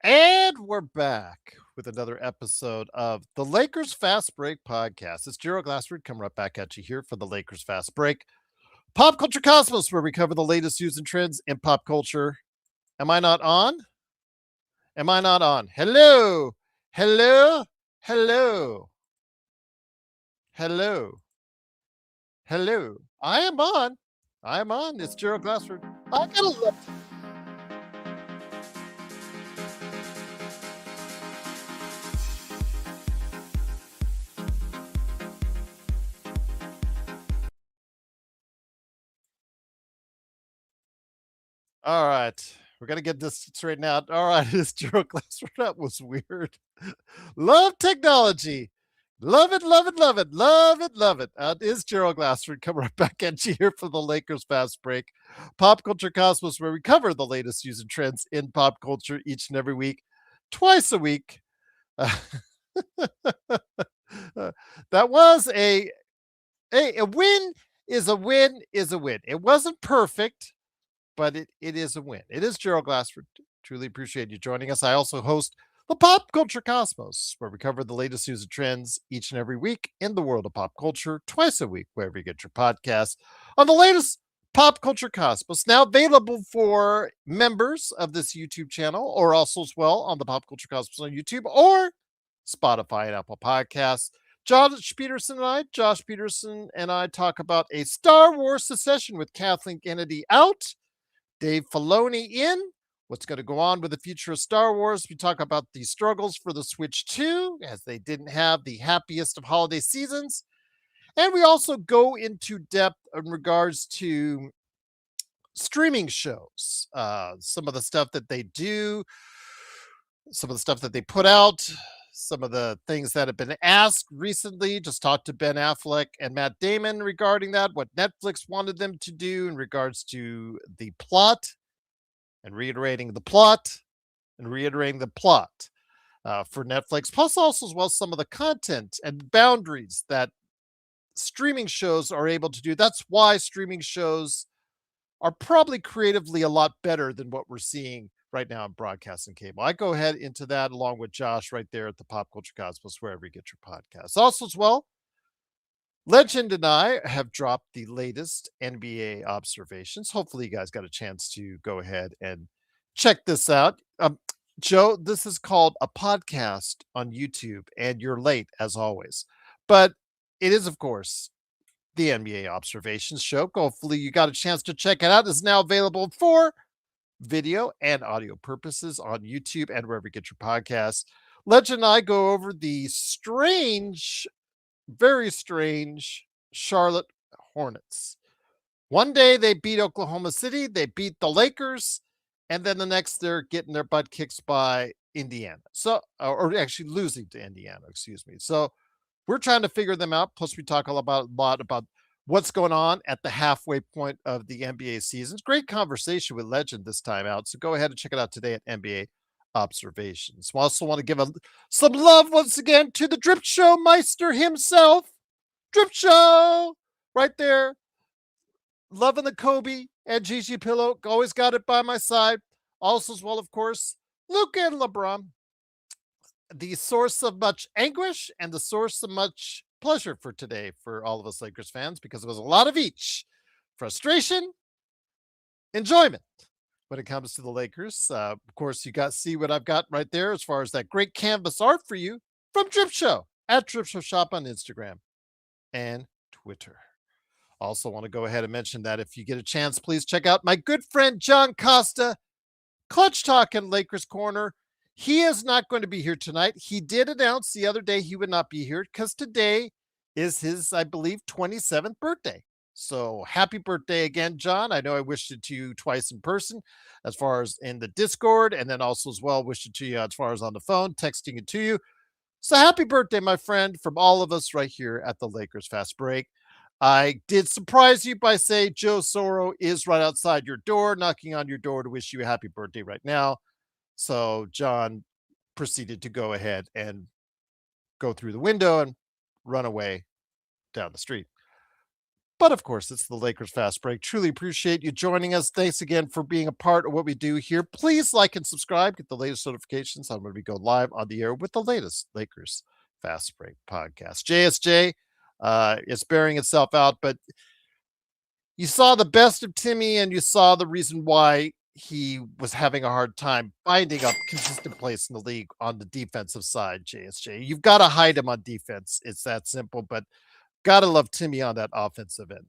And we're back with another episode of the Lakers Fast Break podcast. It's Gerald Glassford coming right back at you here for the Lakers Fast Break. Pop Culture Cosmos, where we cover the latest news and trends in pop culture. Am I not on? Am I not on? Hello. Hello. Hello. Hello. Hello. I am on. I am on. It's Gerald Glassford. I gotta love. All right. We're gonna get this straightened out. All right, it's Gerald Glassford. That was weird. Love technology. Love it, love it, love it, love it, love it. Is Gerald Glassford coming right back at you here for the Lakers Fast Break. Pop Culture Cosmos, where we cover the latest news and trends in pop culture each and every week, twice a week. Uh, that was a win is a win is a win. It wasn't perfect, but it is a win. It is Gerald Glassford. Truly appreciate you joining us. I also host the Pop Culture Cosmos, where we cover the latest news and trends each and every week in the world of pop culture, twice a week, wherever you get your podcasts. On the latest Pop Culture Cosmos, now available for members of this YouTube channel, or also as well on the Pop Culture Cosmos on YouTube or Spotify and Apple Podcasts. Josh Peterson and I talk about a Star Wars secession with Kathleen Kennedy out, Dave Filoni in, what's going to go on with the future of Star Wars. We talk about the struggles for the Switch 2, as they didn't have the happiest of holiday seasons. And we also go into depth in regards to streaming shows, some of the stuff that they do, some of the stuff that they put out, some of the things that have been asked recently. Just talked to Ben Affleck and Matt Damon regarding that, what Netflix wanted them to do in regards to the plot, and reiterating the plot for Netflix, plus also as well some of the content and boundaries that streaming shows are able to do. That's why streaming shows are probably creatively a lot better than what we're seeing right now in broadcast and cable. I go ahead into that along with Josh right there at the Pop Culture Cosmos, wherever you get your podcasts. Also, as well, Legend and I have dropped the latest NBA observations. Hopefully, you guys got a chance to go ahead and check this out. Joe, this is called a podcast on YouTube, and you're late as always. But it is, of course, the NBA Observations Show. Hopefully, you got a chance to check it out. It's now available for video and audio purposes on YouTube and wherever you get your podcasts. Legend and I go over the strange, very strange Charlotte Hornets. One day they beat Oklahoma City, they beat the Lakers, and then the next they're getting their butt kicked by Indiana. So, or actually losing to Indiana, excuse me. So we're trying to figure them out. Plus, we talk a lot about what's going on at the halfway point of the NBA seasons. Great conversation with Legend this time out. So go ahead and check it out today at NBA Observations. We also want to give some love once again to the Drip Show Meister himself. Drip Show right there. Loving the Kobe and Gigi Pillow. Always got it by my side. Also, as well, of course, Luka and LeBron. The source of much anguish and the source of much pleasure for today for all of us Lakers fans, because it was a lot of each frustration, enjoyment when it comes to the Lakers. Of course, you got see what I've got right there as far as that great canvas art for you from Drip Show at Drip Show Shop on Instagram and Twitter. Also, want to go ahead and mention that if you get a chance, please check out my good friend John Costa, Clutch Talk and Lakers Corner. He is not going to be here tonight. He did announce the other day he would not be here because today is his, I believe, 27th birthday. So happy birthday again, John. I know I wished it to you twice in person, as far as in the Discord, and then also as well wished it to you as far as on the phone, texting it to you. So happy birthday, my friend, from all of us right here at the Lakers Fast Break. I did surprise you by saying Joe Soro is right outside your door, knocking on your door to wish you a happy birthday right now. So John proceeded to go ahead and go through the window and run away down the street. But of course, it's the Lakers Fast Break. Truly appreciate you joining us. Thanks again for being a part of what we do here. Please like and subscribe, get the latest notifications on when we go live on the air with the latest Lakers Fast Break podcast. JSJ is bearing itself out, but you saw the best of Timmy and you saw the reason why he was having a hard time finding a consistent place in the league on the defensive side, JSJ. You've got to hide him on defense. It's that simple, but gotta love Timmy on that offensive end.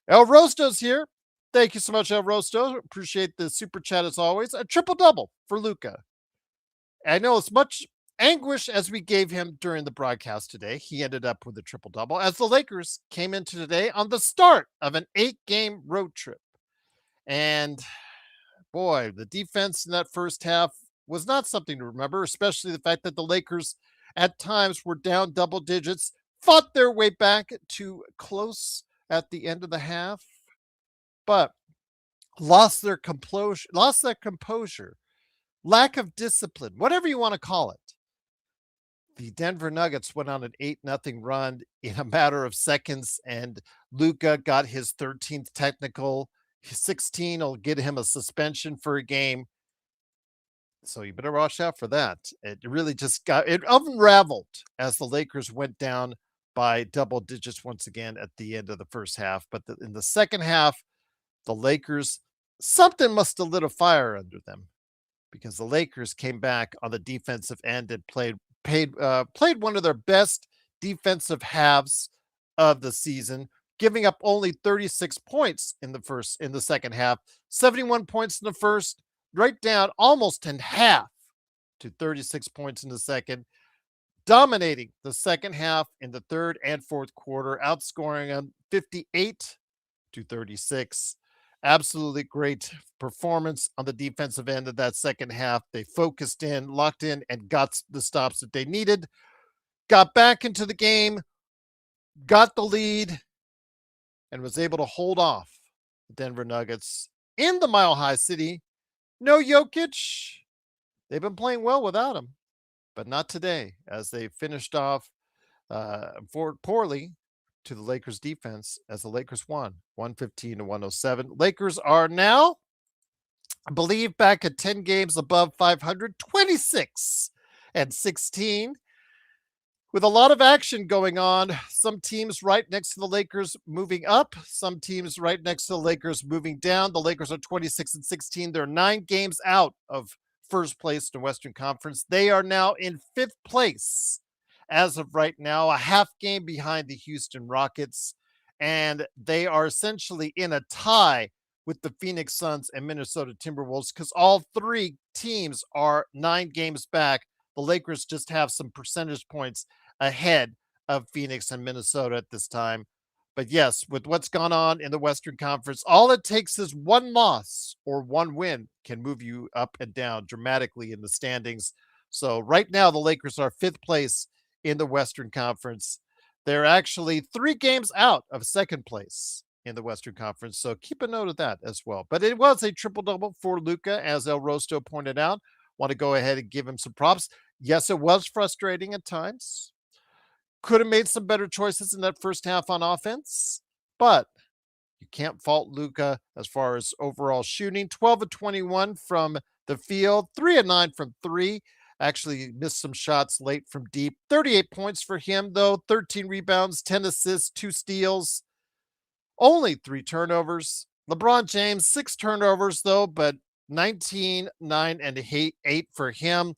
El Rosto's here. Thank you so much, El Rosto. Appreciate the super chat as always. A triple double for Luka. I know as much anguish as we gave him during the broadcast today, he ended up with a triple double as the Lakers came into today on the start of an 8-game road trip. And boy, the defense in that first half was not something to remember, especially the fact that the Lakers at times were down double digits, fought their way back to close at the end of the half, but lost their composure, lack of discipline, whatever you want to call it. The Denver Nuggets went on an 8-0 run in a matter of seconds, and Luka got his 13th technical. 16 will get him a suspension for a game. So you better watch out for that. It really just it unraveled as the Lakers went down by double digits once again at the end of the first half. But in the second half, the Lakers, something must have lit a fire under them because the Lakers came back on the defensive end and played one of their best defensive halves of the season, giving up only 36 points in the second half, 71 points in the first, right down almost in half to 36 points in the second, dominating the second half in the third and fourth quarter, outscoring them 58-36. Absolutely great performance on the defensive end of that second half. They focused in, locked in, and got the stops that they needed. Got back into the game, got the lead, and was able to hold off the Denver Nuggets in the Mile High City. No Jokic. They've been playing well without him, but not today, as they finished off poorly to the Lakers defense as the Lakers won 115-107. Lakers are now, I believe, back at 10 games above 500, 26-16. With a lot of action going on, some teams right next to the Lakers moving up, some teams right next to the Lakers moving down. The Lakers are 26-16. They're 9 games out of first place in the Western Conference. They are now in 5th place as of right now, a half game behind the Houston Rockets, and they are essentially in a tie with the Phoenix Suns and Minnesota Timberwolves because all 3 teams are 9 games back. The Lakers just have some percentage points ahead of Phoenix and Minnesota at this time. But yes, with what's gone on in the Western Conference, all it takes is one loss or one win can move you up and down dramatically in the standings. So right now, the Lakers are 5th place in the Western Conference. They're actually 3 games out of 2nd place in the Western Conference. So keep a note of that as well. But it was a triple-double for Luka, as El Rosto pointed out. Want to go ahead and give him some props. Yes, it was frustrating at times. Could have made some better choices in that first half on offense, but you can't fault Luka as far as overall shooting. 12 of 21 from the field, 3 of 9 from 3. Actually missed some shots late from deep. 38 points for him, though. 13 rebounds, 10 assists, 2 steals, only 3 turnovers. LeBron James, 6 turnovers, though, but 19, 9, and 8 for him.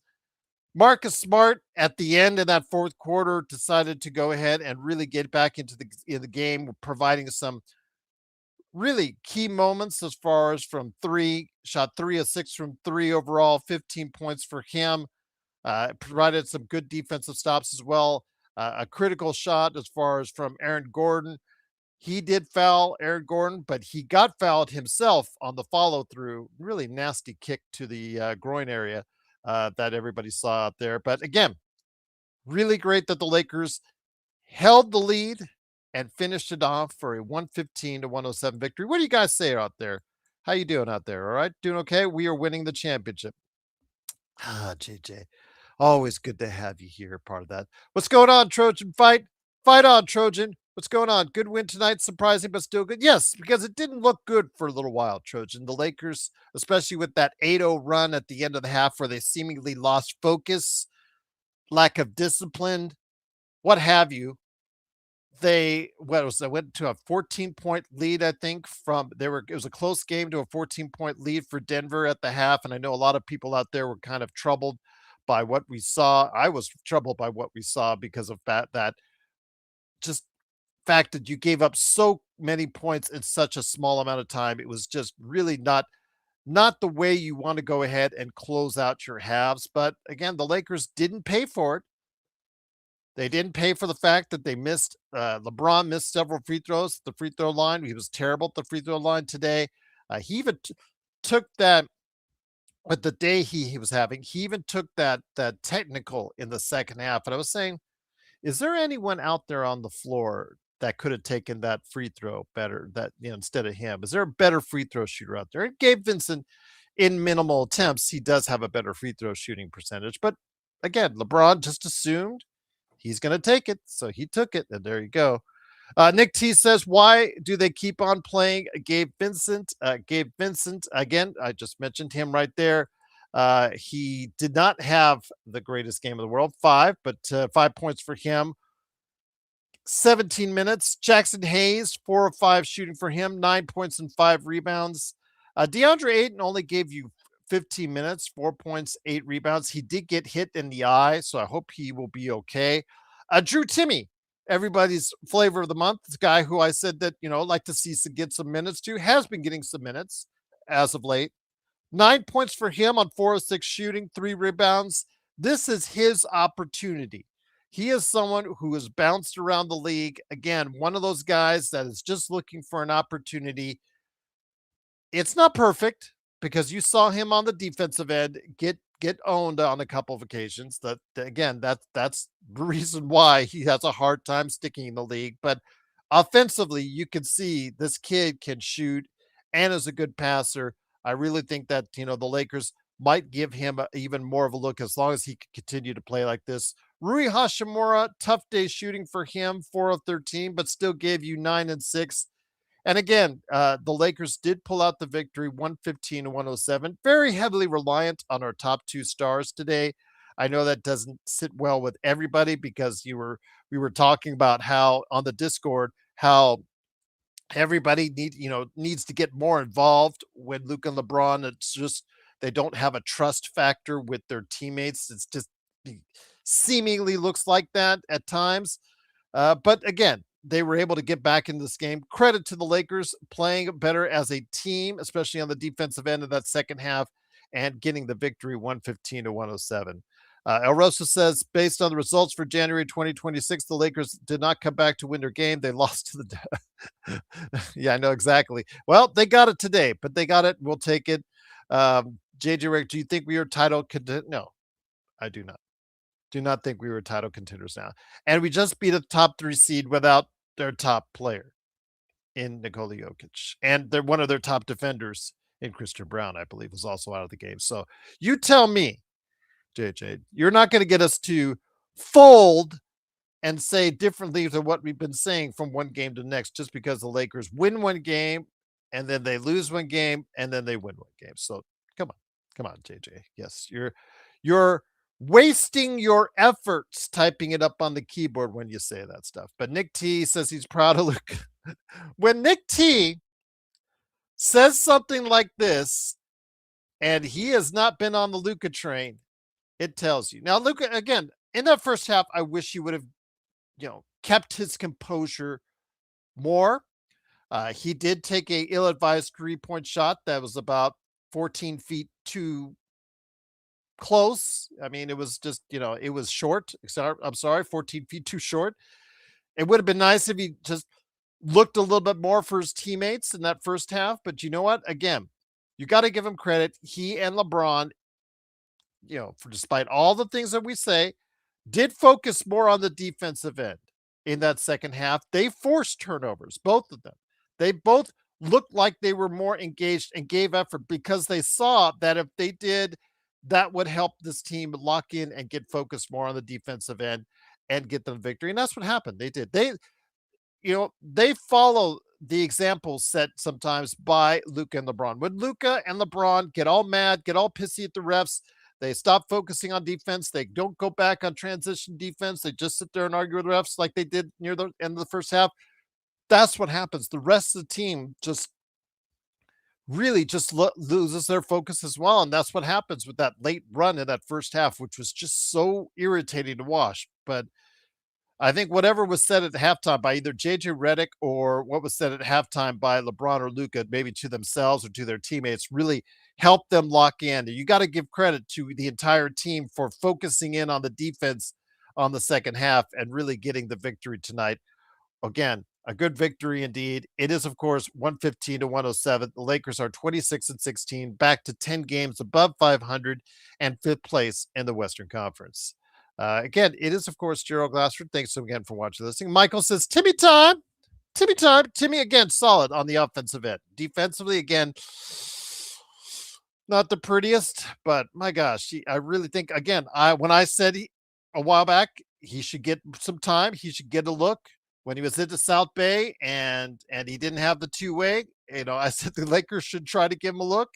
Marcus Smart at the end in that fourth quarter decided to go ahead and really get back into the game, providing some really key moments as far as from 3, shot 3 of 6 from 3 overall, 15 points for him. Provided some good defensive stops as well. A critical shot as far as from Aaron Gordon. He did foul Aaron Gordon, but he got fouled himself on the follow through. Really nasty kick to the groin area that everybody saw out there. But again, really great that the Lakers held the lead and finished it off for a 115-107 victory. What do you guys say out there? How you doing out there? All right, doing okay? We are winning the championship. JJ, always good to have you here, part of that. What's going on, Trojan Fight? Fight on, Trojan. What's going on? Good win tonight, surprising but still good. Yes, because it didn't look good for a little while, Trojan. The Lakers, especially with that 8-0 run at the end of the half where they seemingly lost focus, lack of discipline, what have you. They went to a 14-point lead, I think, from they were it was a close game to a 14-point lead for Denver at the half. And I know a lot of people out there were kind of troubled by what we saw. I was troubled by what we saw because of that just fact that you gave up so many points in such a small amount of time. It was just really not the way you want to go ahead and close out your halves. But again, the Lakers didn't pay for it. They didn't pay for the fact that they missed LeBron missed several free throws at the free throw line. He was terrible at the free throw line today. He even took that with the day he was having. He even took that technical in the second half. And I was saying, is there anyone out there on the floor that could have taken that free throw better that instead of him? Is there a better free throw shooter out there? And Gabe Vincent, in minimal attempts, he does have a better free throw shooting percentage. But again, LeBron just assumed he's going to take it. So he took it. And there you go. Nick T says, why do they keep on playing Gabe Vincent? Gabe Vincent, again, I just mentioned him right there. He did not have the greatest game of the world, but 5 points for him. 17 minutes. Jackson Hayes, 4 of 5 shooting for him, 9 points and 5 rebounds. DeAndre Ayton only gave you 15 minutes, 4 points, 8 rebounds. He did get hit in the eye, so I hope he will be okay. Drew Timme, everybody's flavor of the month, this guy who I said that, like to see get some minutes to, has been getting some minutes as of late. 9 points for him on 4 of 6 shooting, 3 rebounds. This is his opportunity. He is someone who has bounced around the league. Again, one of those guys that is just looking for an opportunity. It's not perfect because you saw him on the defensive end get owned on a couple of occasions. That's the reason why he has a hard time sticking in the league. But offensively, you can see this kid can shoot and is a good passer. I really think that the Lakers might give him even more of a look as long as he can continue to play like this. Rui Hashimura, tough day shooting for him, 4 of 13, but still gave you 9 and 6. And again, the Lakers did pull out the victory, 115 to 107. Very heavily reliant on our top 2 stars today. I know that doesn't sit well with everybody because we were talking about how on the Discord how everybody needs to get more involved when Luka and LeBron. It's just they don't have a trust factor with their teammates. It's just seemingly looks like that at times. But again, they were able to get back into this game. Credit to the Lakers playing better as a team, especially on the defensive end of that second half and getting the victory 115 to 107. El Rosa says, based on the results for January 2026, the Lakers did not come back to win their game. They lost to the. Yeah, I know exactly. Well, they got it today, but they got it. We'll take it. JJ Rick, do you think we are title contenders? No, I do not. Do not think we were title contenders now. And we just beat a top 3 seed without their top player in Nikola Jokic. And they're one of their top defenders in Christian Brown, I believe, was also out of the game. So you tell me, JJ, you're not going to get us to fold and say differently than what we've been saying from one game to the next just because the Lakers win one game and then they lose one game and then they win one game. So come on, JJ. Yes, you're wasting your efforts typing it up on the keyboard when you say that stuff. But Nick T says he's proud of Luka. When Nick T says something like this and he has not been on the Luka train, it tells you. Now, Luka, again, in that first half, I wish he would have, kept his composure more. He did take a ill-advised 3-point shot that was about 14 feet too close. I mean, it was just, it was short. I'm sorry, 14 feet too short. It would have been nice if he just looked a little bit more for his teammates in that first half. But you know what? Again, you got to give him credit. He and LeBron, for despite all the things that we say, did focus more on the defensive end in that second half. They forced turnovers, both of them. They both looked like they were more engaged and gave effort because they saw that if they did, that would help this team lock in and get focused more on the defensive end and get them victory. And that's what happened. They did. they follow the example set sometimes by Luka and LeBron. When Luka and LeBron get all mad, get all pissy at the refs, they stop focusing on defense. They don't go back on transition defense. They just sit there and argue with the refs like they did near the end of the first half. That's what happens. The rest of the team just really just loses their focus as well. And that's what happens with that late run in that first half, which was just so irritating to watch. But I think whatever was said at halftime by either JJ Redick or what was said at halftime by LeBron or Luca, maybe to themselves or to their teammates, really helped them lock in. You got to give credit to the entire team for focusing in on the defense on the second half and really getting the victory tonight. Again, a good victory indeed. It is, of course, 115 to 107. The Lakers are 26 and 16, back to 10 games above 500 and fifth place in the Western Conference. Again, it is, of course, Gerald Glassford. Thanks again for watching this thing. Michael says, Timmy time. Timmy time. Timmy, again, solid on the offensive end. Defensively, again, not the prettiest, but my gosh, I really think, again, when I said a while back, he should get some time. He should get a look when he was into South Bay and he didn't have the two-way. I said the Lakers should try to give him a look.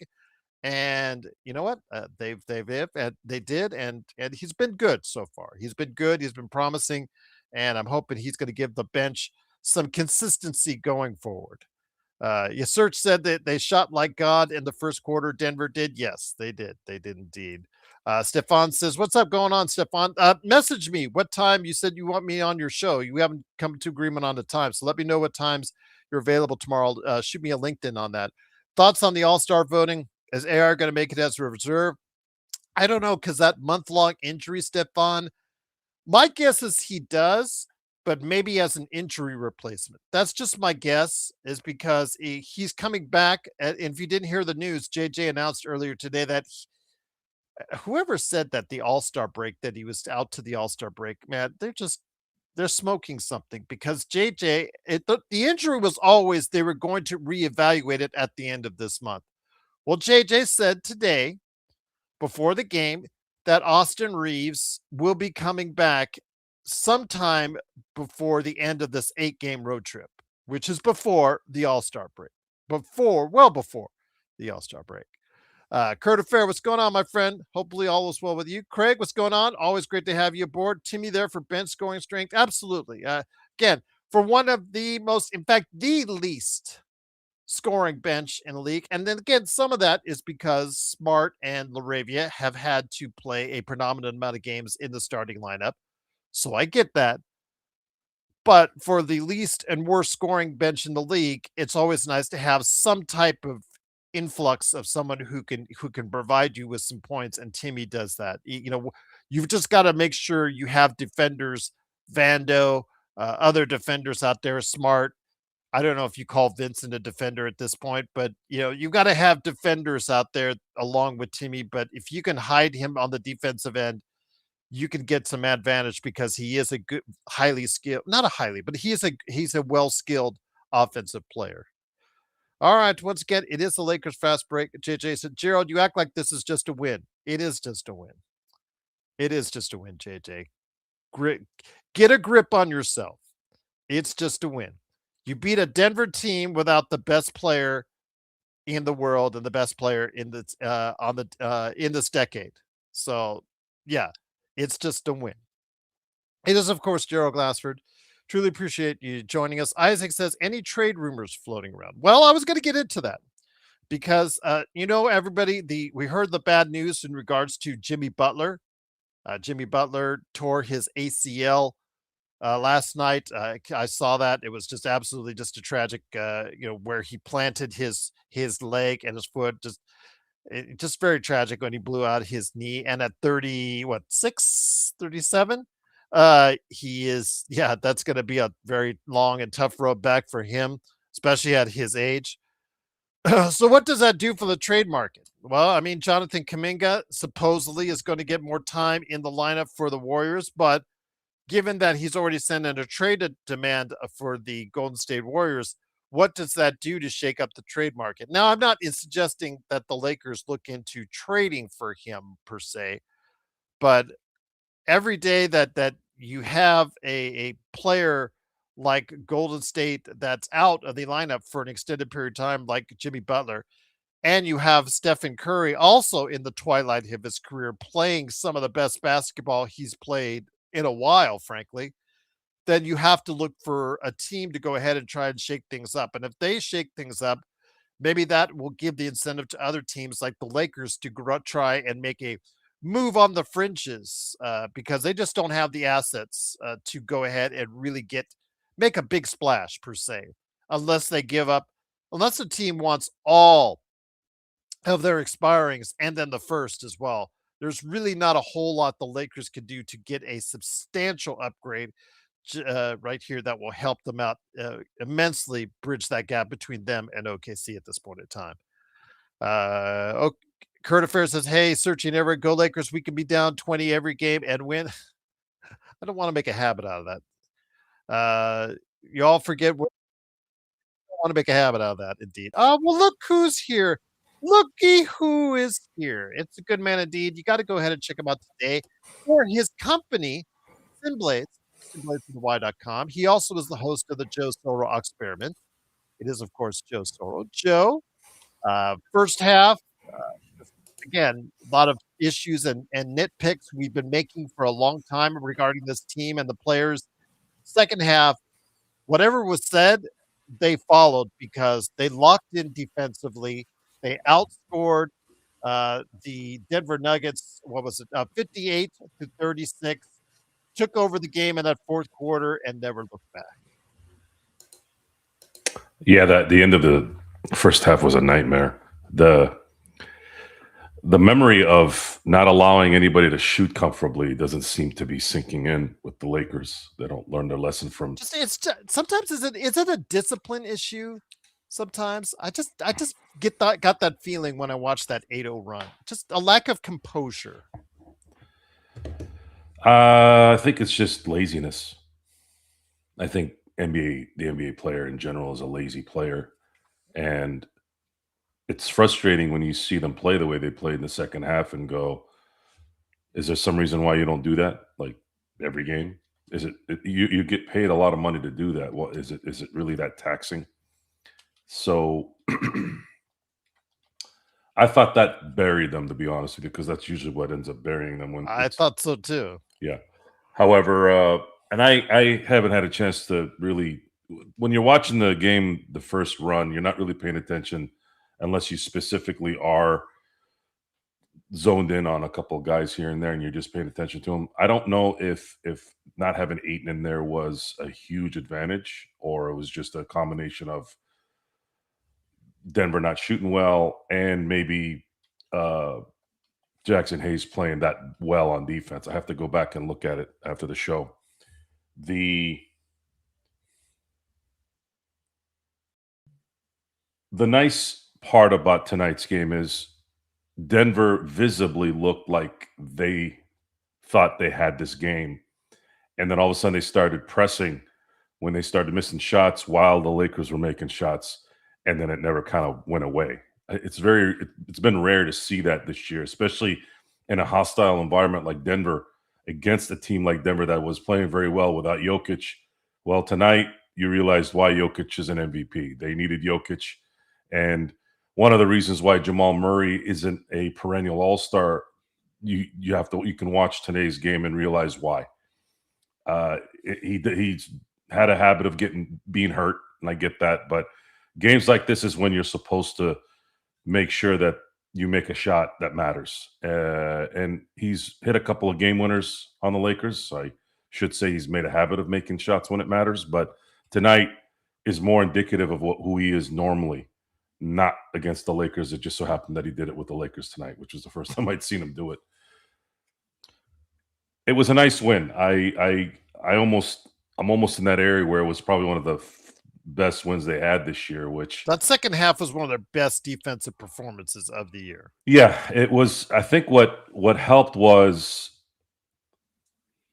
And you know what? They did, and he's been good so far. He's been good. He's been promising, and I'm hoping he's going to give the bench some consistency going forward. Your search said that they shot like God in the first quarter. Denver did. Yes, they did. They did indeed. Stefan says, "What's up going on, Stefan? Message me what time you said you want me on your show. You haven't come to agreement on the time, so let me know what times you're available tomorrow. Shoot me a LinkedIn on that. Thoughts on the All-Star voting? Is AR going to make it as a reserve? I don't know because that month-long injury, Stefan. My guess is he does, but maybe as an injury replacement. That's just my guess, is because he's coming back. And if you didn't hear the news, JJ announced earlier today that whoever said that the All-Star break, that he was out to the All-Star break, man, they're smoking something because JJ, the injury was always they were going to reevaluate it at the end of this month. Well, JJ said today before the game that Austin Reaves will be coming back sometime before the end of this 8-game road trip, which is before the All-Star break. Well before the All-Star break. Kurt Affair, what's going on, my friend? Hopefully all is well with you. Craig, what's going on? Always great to have you aboard. Timmy there for bench scoring strength. Absolutely. Again, for one of the most, in fact, the least scoring bench in the league. And then again, some of that is because Smart and Laravia have had to play a predominant amount of games in the starting lineup. So I get that. But for the least and worst scoring bench in the league, it's always nice to have some type of influx of someone who can provide you with some points. And Timmy does that. You've just got to make sure you have defenders, Vando, other defenders out there, Smart. I don't know if you call Vincent a defender at this point, but you've got to have defenders out there along with Timmy. But if you can hide him on the defensive end, you can get some advantage because he is a good, highly skilled, not a highly, but he's a well-skilled offensive player. All right, once again, it is the Lakers fast break. JJ said, Gerald, you act like this is just a win. It is just a win. It is just a win, JJ. Get a grip on yourself. It's just a win. You beat a Denver team without the best player in the world and the best player in this decade. So, yeah, it's just a win. It is, of course, Gerald Glassford. Truly appreciate you joining us. Isaac says, any trade rumors floating around? Well, I was going to get into that because, everybody, we heard the bad news in regards to Jimmy Butler. Jimmy Butler tore his ACL last night. I saw that. It was just absolutely just a tragic, where he planted his leg and his foot. Just very tragic when he blew out his knee. And at 37, that's going to be a very long and tough road back for him, especially at his age. So what does that do for the trade market? Well, I mean, Jonathan Kuminga supposedly is going to get more time in the lineup for the Warriors, but given that he's already sent in a trade demand for the Golden State Warriors, what does that do to shake up the trade market? Now, I'm not suggesting that the Lakers look into trading for him per se, but every day that you have a player like Golden State that's out of the lineup for an extended period of time, like Jimmy Butler, and you have Stephen Curry also in the twilight of his career playing some of the best basketball he's played in a while, frankly, then you have to look for a team to go ahead and try and shake things up. And if they shake things up, maybe that will give the incentive to other teams like the Lakers to try and make a move on the fringes because they just don't have the assets to go ahead and really make a big splash per se, unless they give up, unless the team wants all of their expirings and then the first as well. There's really not a whole lot the Lakers could do to get a substantial upgrade right here that will help them out immensely, bridge that gap between them and OKC at this point in time. Okay. Current Affair says, "Hey, searching ever go Lakers. We can be down 20 every game and win." I don't want to make a habit out of that. You all forget what I want to make a habit out of that. Indeed. Well, look who's here. Looky who is here. It's a good man indeed. You got to go ahead and check him out today for his company, Sinblades, sinbladeswithY.com. He also is the host of the Joe Soro Experiment. It is, of course, Joe Soro. Joe, first half, again, a lot of issues and nitpicks we've been making for a long time regarding this team and the players. Second half, whatever was said, they followed because they locked in defensively. They outscored the Denver Nuggets. What was it? 58-36. Took over the game in that fourth quarter and never looked back. Yeah, the end of the first half was a nightmare. The memory of not allowing anybody to shoot comfortably doesn't seem to be sinking in with the Lakers. They don't learn their lesson from. Sometimes is it a discipline issue? Sometimes I just got that feeling when I watched that 8-0 run. Just a lack of composure. I think it's just laziness. I think the NBA player in general is a lazy player, and it's frustrating when you see them play the way they played in the second half and go, is there some reason why you don't do that? Like every game? Is it you get paid a lot of money to do that? What is it really that taxing? So I thought that buried them, to be honest with you, because that's usually what ends up burying them. When I thought so too. Yeah. However, and I haven't had a chance to really, when you're watching the game, the first run, you're not really paying attention unless you specifically are zoned in on a couple of guys here and there and you're just paying attention to them. I don't know if not having Ayton in there was a huge advantage or it was just a combination of Denver not shooting well and maybe Jackson Hayes playing that well on defense. I have to go back and look at it after the show. The nice part about tonight's game is Denver visibly looked like they thought they had this game. And then all of a sudden they started pressing when they started missing shots while the Lakers were making shots. And then it never kind of went away. It's been rare to see that this year, especially in a hostile environment like Denver against a team like Denver that was playing very well without Jokic. Well, tonight you realized why Jokic is an MVP. They needed Jokic. And one of the reasons why Jamal Murray isn't a perennial all-star, you can watch today's game and realize why. He's had a habit of being hurt, and I get that, but games like this is when you're supposed to make sure that you make a shot that matters. And he's hit a couple of game winners on the Lakers. So I should say he's made a habit of making shots when it matters. But tonight is more indicative of who he is normally, not against the Lakers. It just so happened that he did it with the Lakers tonight, which was the first time I'd seen him do it. It was a nice win. I'm almost in that area where it was probably one of the best wins they had this year, which that second half was one of their best defensive performances of the year. Yeah, it was. I think what helped was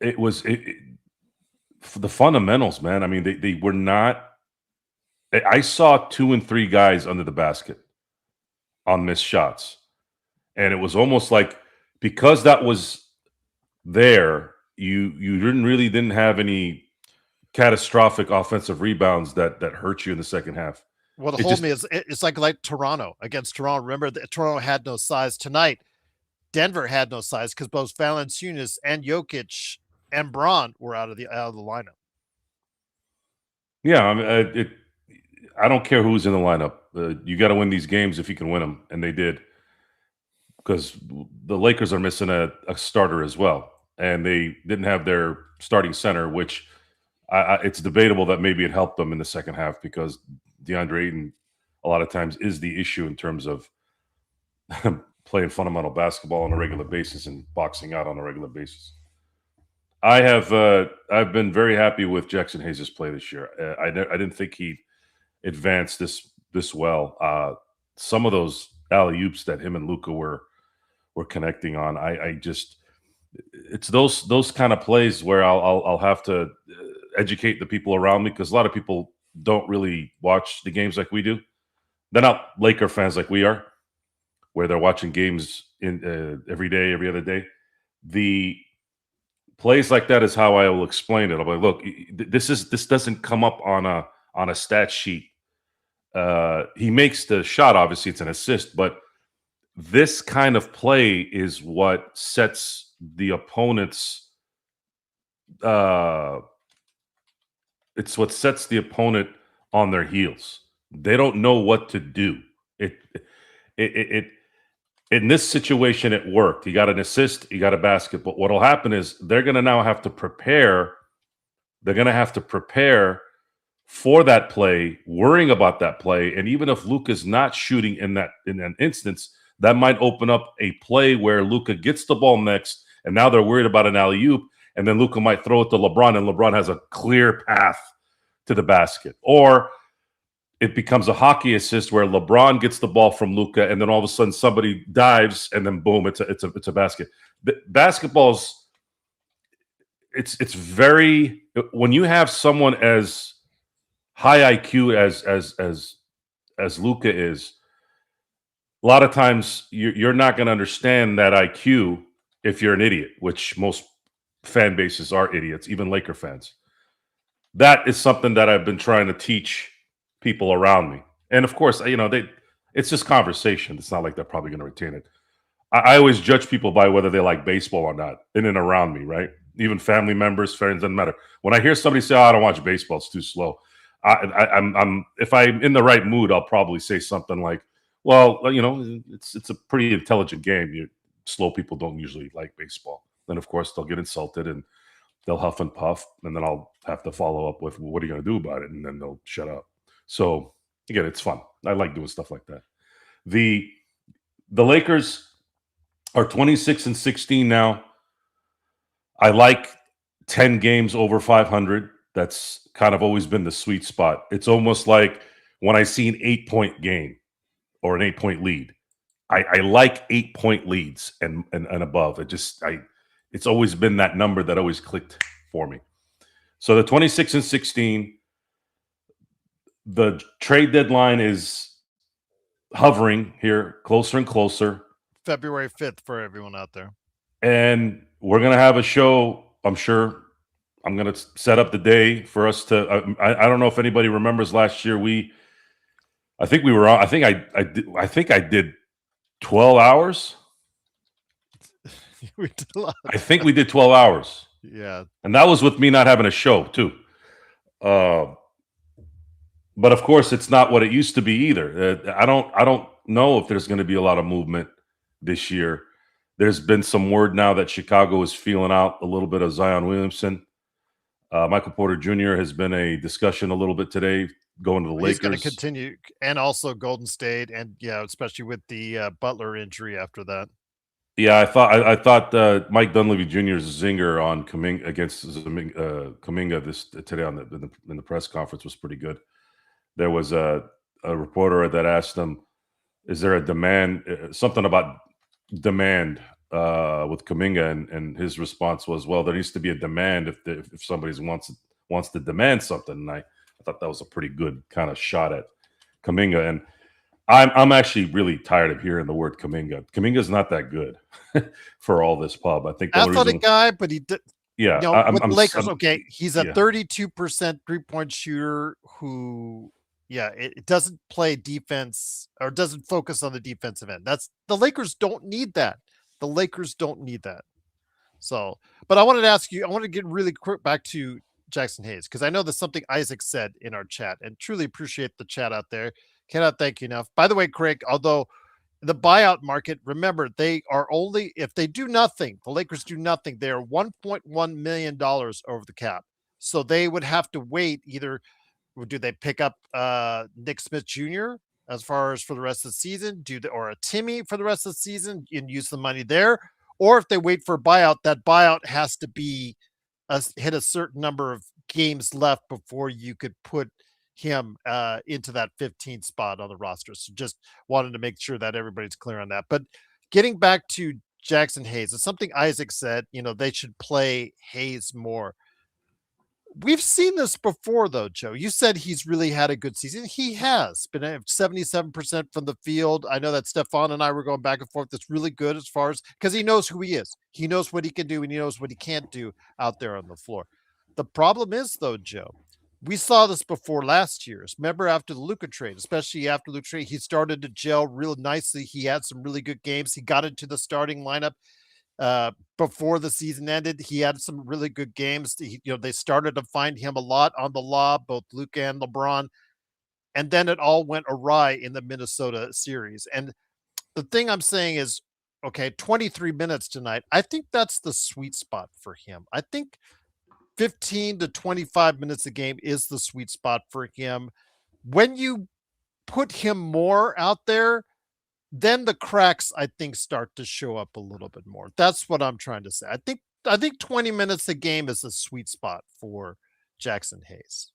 the fundamentals, man. I mean, they were not. I saw 2 and 3 guys under the basket on missed shots, and it was almost like because that was there, you didn't have any catastrophic offensive rebounds that hurt you in the second half. What It hold just me is it's like Toronto against Toronto. Remember that Toronto had no size tonight. Denver had no size because both Valanciunas and Jokic and Braun were out of the lineup. yeah, I mean, I don't care who's in the lineup. You got to win these games if you can win them, and they did because the Lakers are missing a starter as well, and they didn't have their starting center, which it's debatable that maybe it helped them in the second half because DeAndre Ayton a lot of times is the issue in terms of playing fundamental basketball on a regular basis and boxing out on a regular basis. I've been very happy with Jackson Hayes' play this year. I didn't think he advanced this well. Some of those alley oops that him and Luka were connecting on, I just it's those kind of plays where I'll have to educate the people around me because a lot of people don't really watch the games like we do. They're not Laker fans like we are, where they're watching games in every day, every other day. The plays like that is how I will explain it. I'm like, look, this doesn't come up on a stat sheet. He makes the shot. Obviously, it's an assist, but this kind of play is what sets the opponent's. It's what sets the opponent on their heels. They don't know what to do. It in this situation, it worked. He got an assist, he got a basket. But what'll happen is they're going to now have to prepare. They're going to have to prepare for that play, worrying about that play. And even if Luka's not shooting in an instance, that might open up a play where Luka gets the ball next, and now they're worried about an alley-oop, and then Luka might throw it to LeBron, and LeBron has a clear path to the basket. Or it becomes a hockey assist where LeBron gets the ball from Luka, and then all of a sudden somebody dives, and then boom, it's a basket. Basketball's it's very when you have someone as high IQ as Luka is, a lot of times you're not going to understand that IQ if you're an idiot, which most fan bases are idiots, even Laker fans. That is something that I've been trying to teach people around me. And of course, it's just conversation. It's not like they're probably going to retain it. I always judge people by whether they like baseball or not in and around me, right? Even family members, friends, doesn't matter. When I hear somebody say, "Oh, I don't watch baseball, it's too slow," I'm if I'm in the right mood, I'll probably say something like, "Well, it's a pretty intelligent game. Slow people don't usually like baseball." Then, of course, they'll get insulted and they'll huff and puff, and then I'll have to follow up with, "What are you going to do about it?" And then they'll shut up. So again, it's fun. I like doing stuff like that. The Lakers are 26-16 now. I like 10 games over 500. That's kind of always been the sweet spot. It's almost like when I see an 8-point game or an 8-point lead. I like 8-point leads and above. It's always been that number that always clicked for me. So the 26-16, the trade deadline is hovering here, closer and closer. February 5th for everyone out there. And we're going to have a show, I'm sure. I'm going to set up the day for us to I don't know if anybody remembers last year I think we were on I think I did 12 hours. We did a lot. I think we did 12 hours. Yeah. And that was with me not having a show too. But of course it's not what it used to be either. I don't know if there's going to be a lot of movement this year. There's been some word now that Chicago is feeling out a little bit of Zion Williamson. Michael Porter Jr. has been a discussion a little bit today going to the Lakers. He's going to continue, and also Golden State, and especially with the Butler injury after that. Yeah, I thought Mike Dunleavy Jr.'s zinger on Kuminga against Kuminga today in the press conference was pretty good. There was a reporter that asked him, "Is there a demand? Something about demand with Kuminga?" And his response was, "Well, there needs to be a demand if somebody wants to demand something." And I thought that was a pretty good kind of shot at Kuminga. And I'm actually really tired of hearing the word Kuminga. Kuminga's not that good for all this pub. I think athletic guy, but Yeah, With the Lakers, I'm okay, he's a yeah. 32% three-point shooter who, yeah, it doesn't play defense or doesn't focus on the defensive end. That's the Lakers don't need that. The Lakers don't need that. So, but I wanted to ask you, I want to get really quick back to Jackson Hayes because I know there's something Isaac said in our chat and truly appreciate the chat out there. Cannot thank you enough. By the way, Craig, although the buyout market, remember, they are only, if they do nothing, the Lakers do nothing, they are $1.1 million over the cap. So they would have to wait either, do they pick up Nick Smith Jr. as far as for the rest of the season, or a Timmy for the rest of the season and use the money there, or if they wait for a buyout, that buyout has to be hit a certain number of games left before you could put him into that 15th spot on the roster. So just wanted to make sure that everybody's clear on that. But getting back to Jackson Hayes, it's something Isaac said, they should play Hayes more. We've seen this before, though, Joe. You said he's really had a good season. He has been at 77% from the field. I know that Stefan and I were going back and forth. That's really good as far as because he knows who he is. He knows what he can do and he knows what he can't do out there on the floor. The problem is, though, Joe, we saw this before last year. Remember after the Luka trade, especially after Luka trade, he started to gel real nicely. He had some really good games. He got into the starting lineup before the season ended. He had some really good games. They started to find him a lot on the lob, both Luka and LeBron. And then it all went awry in the Minnesota series. And the thing I'm saying is, okay, 23 minutes tonight. I think that's the sweet spot for him. I think 15 to 25 minutes a game is the sweet spot for him. When you put him more out there, then the cracks, I think, start to show up a little bit more. That's what I'm trying to say. I think 20 minutes a game is a sweet spot for Jackson Hayes.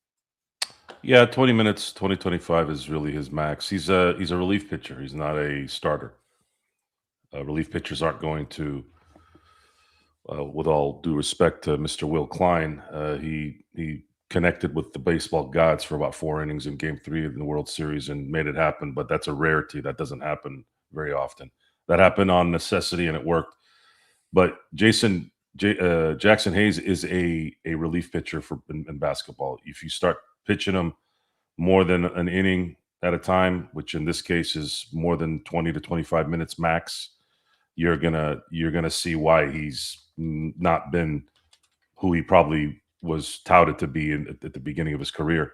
Yeah, 20 minutes, 2025 is really his max. He's a relief pitcher. He's not a starter. Relief pitchers aren't going to, with all due respect to Mr. Will Klein, he connected with the baseball gods for about 4 innings in Game 3 of the World Series and made it happen. But that's a rarity. That doesn't happen very often. That happened on necessity and it worked. But Jackson Hayes is a relief pitcher in basketball. If you start pitching him more than an inning at a time, which in this case is more than 20 to 25 minutes max, you're gonna see why he's not been who he probably was touted to be at the beginning of his career.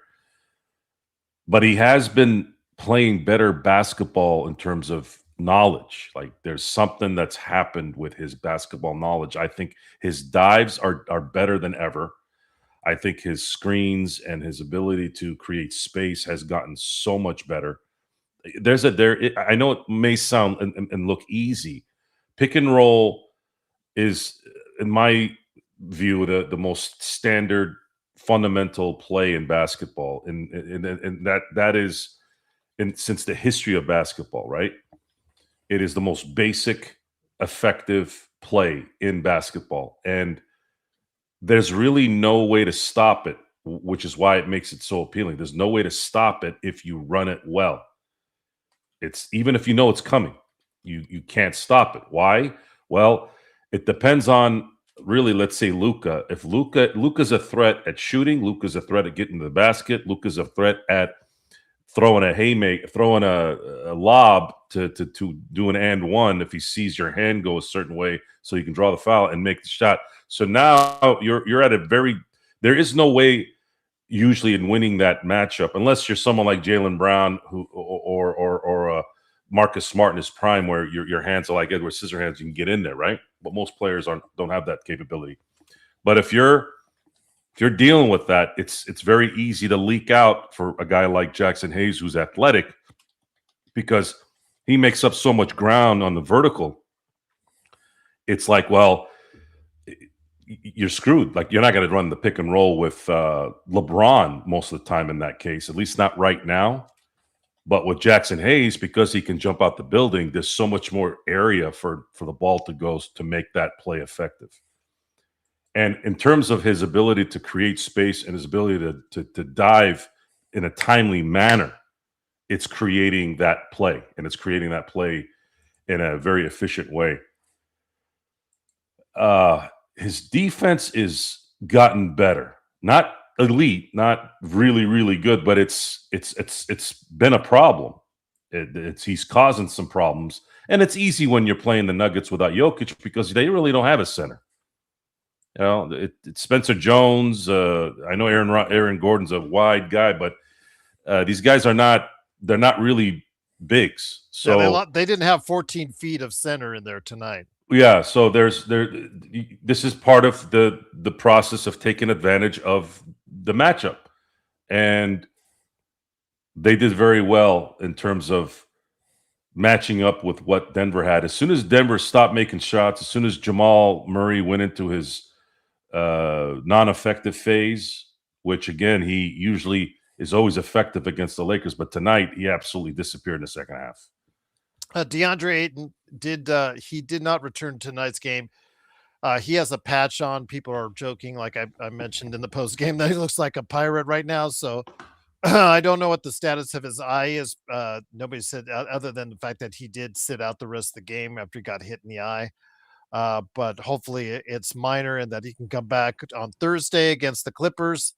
But he has been playing better basketball in terms of knowledge. Like there's something that's happened with his basketball knowledge. I think his dives are better than ever. I think his screens and his ability to create space has gotten so much better. I know it may sound and look easy. Pick and roll is, in my view, the most standard fundamental play in basketball, and that is since the history of basketball, right? It is the most basic, effective play in basketball, and there's really no way to stop it, which is why it makes it so appealing. There's no way to stop it if you run it well. It's even if you know it's coming, you can't stop it. Why? Well, it depends on really, let's say Luka. If Luka's a threat at shooting, Luka's a threat at getting to the basket, Luka's a threat at throwing a haymaker, throwing a lob to do an and one if he sees your hand go a certain way, so you can draw the foul and make the shot. So now you're at a there is no way usually in winning that matchup unless you're someone like Jaylen Brown or Marcus Smart in his prime, where your hands are like Edward Scissorhands, you can get in there, right? But most players don't have that capability. But if you're dealing with that, it's very easy to leak out for a guy like Jackson Hayes, who's athletic, because he makes up so much ground on the vertical. It's like, well, you're screwed. Like, you're not going to run the pick and roll with LeBron most of the time in that case, at least not right now. But with Jackson Hayes, because he can jump out the building, there's so much more area for the ball to go to make that play effective. And in terms of his ability to create space and his ability to dive in a timely manner, it's creating that play, and it's creating that play in a very efficient way. his defense is gotten better. Not elite, not really, really good, but it's been a problem. He's causing some problems, and it's easy when you're playing the Nuggets without Jokic because they really don't have a center. You know, it's Spencer Jones. I know Aaron Gordon's a wide guy, but these guys are not. They're not really bigs. Yeah, So they didn't have 14 feet of center in there tonight. yeah, so this is part of the process of taking advantage of the matchup. And they did very well in terms of matching up with what Denver had. As soon as Denver stopped making shots, as soon as Jamal Murray went into his non-effective phase, which again he usually is always effective against the Lakers, but tonight he absolutely disappeared in the second half. DeAndre Ayton did not return to tonight's game. He has a patch on. People are joking, like I mentioned in the post game, that he looks like a pirate right now. So I don't know what the status of his eye is. Nobody said other than the fact that he did sit out the rest of the game after he got hit in the eye. But hopefully it's minor and that he can come back on Thursday against the Clippers.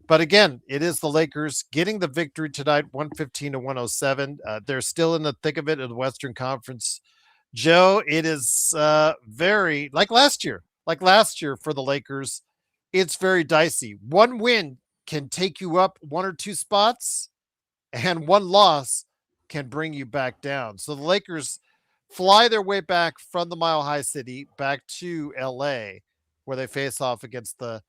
But again, it is the Lakers getting the victory tonight, 115 to 107. They're still in the thick of it in the Western Conference. Joe, it is very like last year. Like last year for the Lakers, it's very dicey. One win can take you up one or two spots, and one loss can bring you back down. So the Lakers fly their way back from the Mile High City back to LA, where they face off against the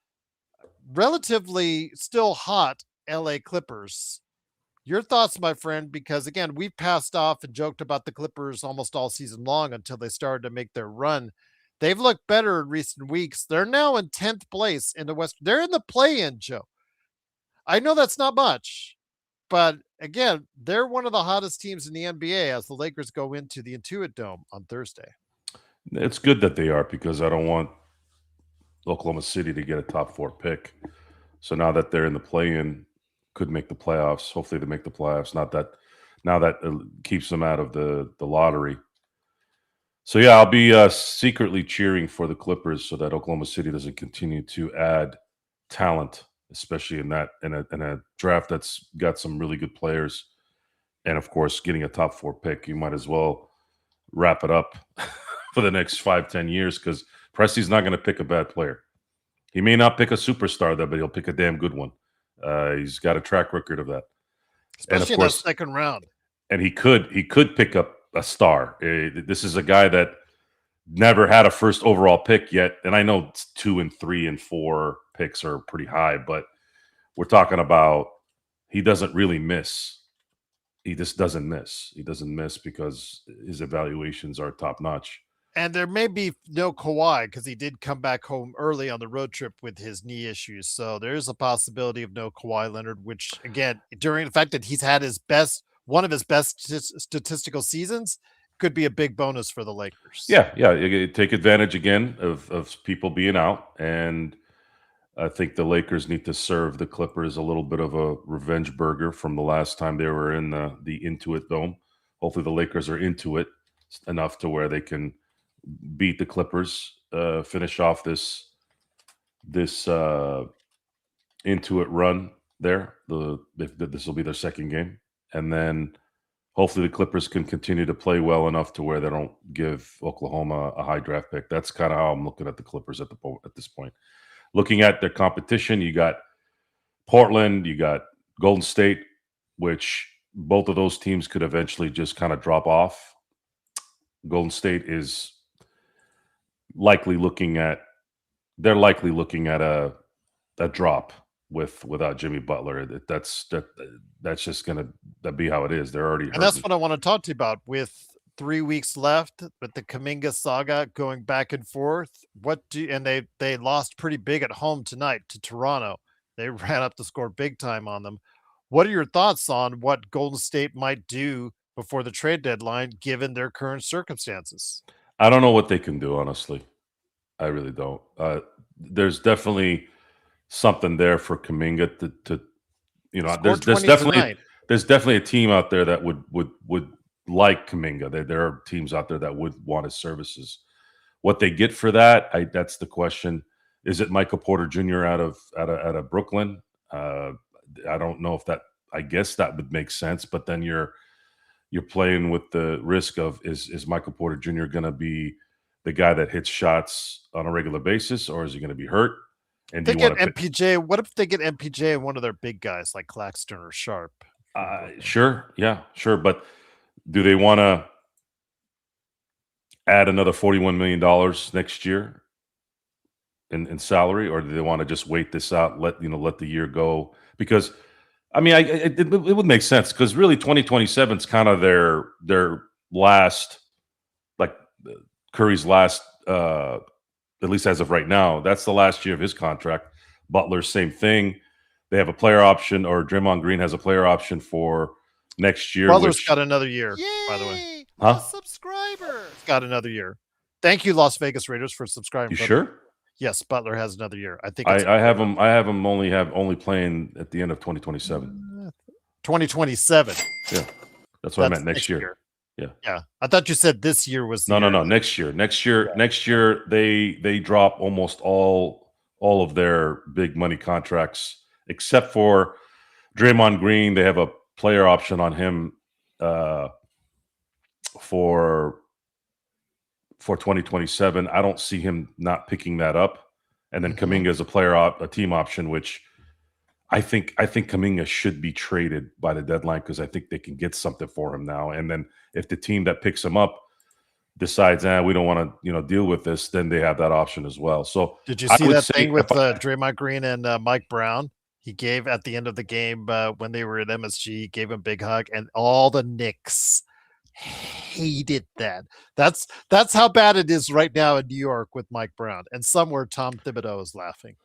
relatively still hot LA Clippers. Your thoughts, my friend, because again, we've passed off and joked about the Clippers almost all season long until they started to make their run. They've looked better in recent weeks. They're now in 10th place in the West. They're in the play-in, Joe. I know that's not much, but again, they're one of the hottest teams in the NBA as the Lakers go into the Intuit Dome on Thursday. It's good that they are because I don't want Oklahoma City to get a top 4 pick. So now that they're in the play-in, could make the playoffs. Hopefully, they make the playoffs. Not that now that keeps them out of the lottery. So yeah, I'll be secretly cheering for the Clippers so that Oklahoma City doesn't continue to add talent, especially in a draft that's got some really good players, and of course, getting a top 4 pick. You might as well wrap it up for the next 5-10 years because Presti's not going to pick a bad player. He may not pick a superstar though, but he'll pick a damn good one. He's got a track record of that, Especially in that second round. And he could pick up a star. This is a guy that never had a first overall pick yet, and I know 2 and 3 and 4 picks are pretty high, but we're talking about he doesn't really miss. He just doesn't miss. He doesn't miss because his evaluations are top notch. And there may be no Kawhi because he did come back home early on the road trip with his knee issues. So there is a possibility of no Kawhi Leonard, which again, during the fact that he's had one of his best statistical seasons, could be a big bonus for the Lakers. Yeah. You take advantage again of people being out. And I think the Lakers need to serve the Clippers a little bit of a revenge burger from the last time they were in the Intuit Dome. Hopefully the Lakers are into it enough to where they can beat the Clippers, finish off this Intuit run there. This will be their second game, and then hopefully the Clippers can continue to play well enough to where they don't give Oklahoma a high draft pick. That's kind of how I'm looking at the Clippers at this point. Looking at their competition, you got Portland, you got Golden State, which both of those teams could eventually just kind of drop off. Golden State is likely looking at a drop without Jimmy Butler. That's just gonna be how it is. They're already hurting. And that's what I want to talk to you about with 3 weeks left with the Kuminga saga going back and forth. They lost pretty big at home tonight to Toronto. They ran up the score big time on them. What are your thoughts on what Golden State might do before the trade deadline, given their current circumstances? I don't know what they can do, honestly. I really don't. There's definitely something there for Kuminga to there's definitely a team out there that would like Kuminga. There are teams out there that would want his services. What they get for that, that's the question. Is it Michael Porter Jr. out of Brooklyn? I don't know if that. I guess that would make sense, but then you're playing with the risk of is Michael Porter Jr. going to be the guy that hits shots on a regular basis, or is he going to be hurt? And do They you get want to MPJ. What if they get MPJ and one of their big guys like Claxton or Sharp? Sure, yeah, sure, but do they want to add another $41 million next year in salary, or do they want to just wait this out, let the year go? Because I mean, it would make sense because really 2027 is kind of their last, like Curry's last, at least as of right now. That's the last year of his contract. Butler, same thing. They have a player option, or Draymond Green has a player option for next year. Butler's got another year, Yay! by the way. Huh? Subscriber. He's got another year. Thank you, Las Vegas Raiders, for subscribing. You brother. sure? Yes, Butler has another year. I think I have him only playing at the end of 2027. 2027. Yeah, that's what I meant. Next year. Yeah. I thought you said this year was the No. year. Next year. Next year they drop almost all of their big money contracts except for Draymond Green. They have a player option on him for 2027. I don't see him not picking that up. And then Kuminga is a team option, which I think Kuminga should be traded by the deadline because I think they can get something for him now. And then if the team that picks him up decides, we don't want to deal with this, then they have that option as well. So did you see that thing with Draymond Green and Mike Brown? He gave at the end of the game when they were at MSG, he gave him a big hug, and all the Knicks hated that. That's how bad it is right now in New York with Mike Brown. And somewhere Tom Thibodeau is laughing.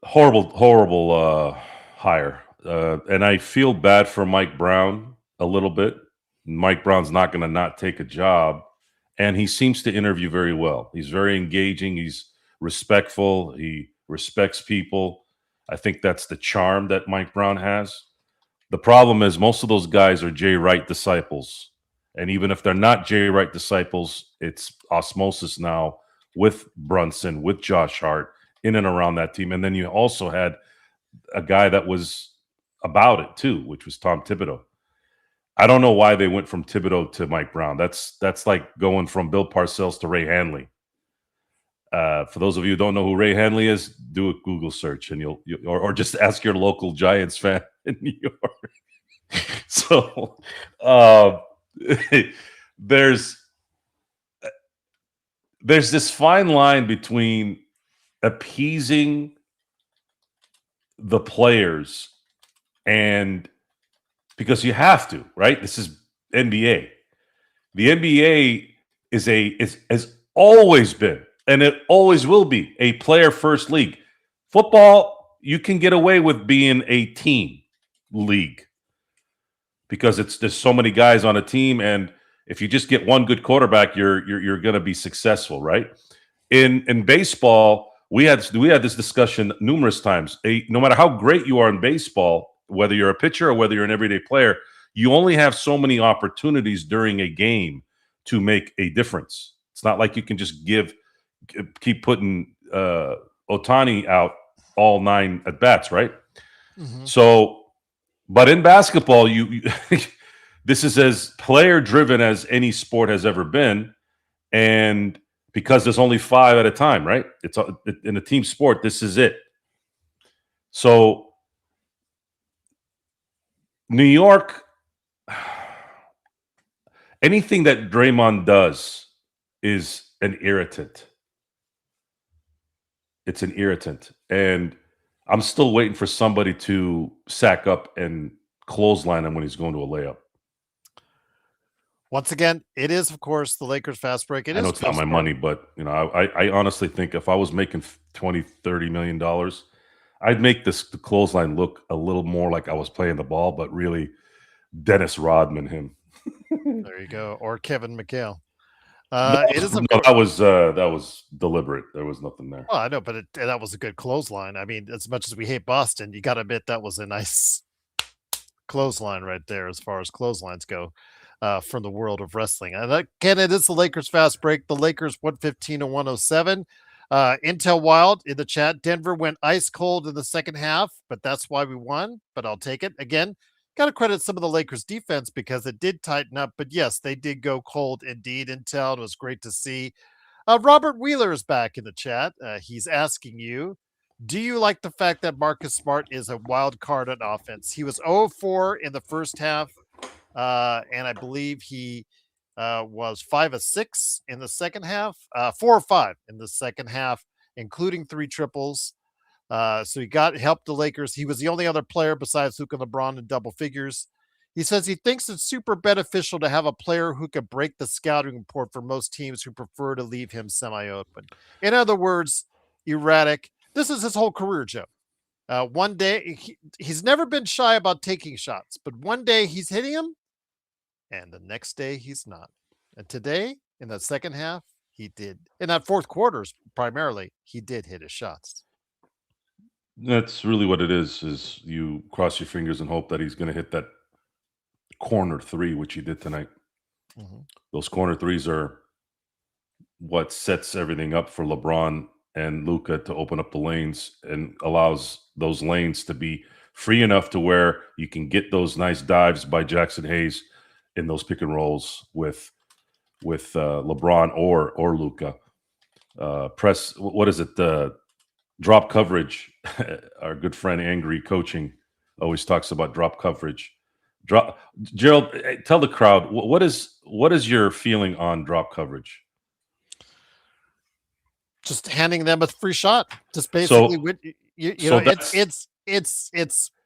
Horrible hire. And I feel bad for Mike Brown a little bit. Mike Brown's not going to not take a job. And he seems to interview very well. He's very engaging. He's respectful. He respects people. I think that's the charm that Mike Brown has. The problem is most of those guys are Jay Wright disciples. And even if they're not Jay Wright disciples, it's osmosis now with Brunson, with Josh Hart, in and around that team. And then you also had a guy that was about it too, which was Tom Thibodeau. I don't know why they went from Thibodeau to Mike Brown. That's like going from Bill Parcells to Ray Hanley. For those of you who don't know who Ray Hanley is, do a Google search and you'll or just ask your local Giants fan in New York. So there's this fine line between appeasing the players and because you have to, right? This is NBA. The NBA has always been, and it always will be, a player first league. Football, you can get away with being a team league because there's so many guys on a team, and if you just get one good quarterback, you're going to be successful, right? In baseball, we had this discussion numerous times. No matter how great you are in baseball, whether you're a pitcher or whether you're an everyday player, you only have so many opportunities during a game to make a difference. It's not like you can just keep putting Ohtani out all 9 at bats, right? Mm-hmm. So, but in basketball, you this is as player driven as any sport has ever been, and because there's only 5 at a time, right? It's in a team sport. This is it. So, New York, anything that Draymond does is an irritant. It's an irritant. And I'm still waiting for somebody to sack up and clothesline him when he's going to a layup. Once again, it is, of course, the Lakers fast break. I know it's not my money, but I honestly think if I was making $20-30 million, I'd make the clothesline look a little more like I was playing the ball, but really Dennis Rodman him. There you go. Or Kevin McHale. That was deliberate. There was nothing there. Well, I know, but that was a good clothesline. I mean, as much as we hate Boston, you got to admit that was a nice clothesline right there as far as clotheslines go. from the world of wrestling. And again, it is the Lakers fast break. The Lakers 115 to 107. Intel Wild in the chat. Denver went ice cold in the second half, but that's why we won. But I'll take it. Again, got to credit some of the Lakers defense because it did tighten up. But yes, they did go cold indeed. Intel, it was great to see. Robert Wheeler is back in the chat. He's asking you, do you like the fact that Marcus Smart is a wild card on offense? He was 0-4 in the first half, and I believe he was 5-6 in the second half, 4-5 in the second half, including 3 triples. So he helped the Lakers. He was the only other player besides Luka and LeBron in double figures. He says he thinks it's super beneficial to have a player who can break the scouting report for most teams who prefer to leave him semi-open. In other words, erratic. This is his whole career, Joe. One day, he's never been shy about taking shots, but one day he's hitting them, and the next day he's not. And today, in the second half, he did. In that fourth quarters, primarily, he did hit his shots. That's really what it is you cross your fingers and hope that he's going to hit that corner 3, which he did tonight. Mm-hmm. Those corner 3s are what sets everything up for LeBron and Luka to open up the lanes and allows those lanes to be free enough to where you can get those nice dives by Jackson Hayes in those pick and rolls with LeBron or Luka. Press, what is it? Drop coverage. Our good friend Angry Coaching always talks about drop coverage. Gerald, tell the crowd what is your feeling on drop coverage? Just handing them a free shot. Just basically, it's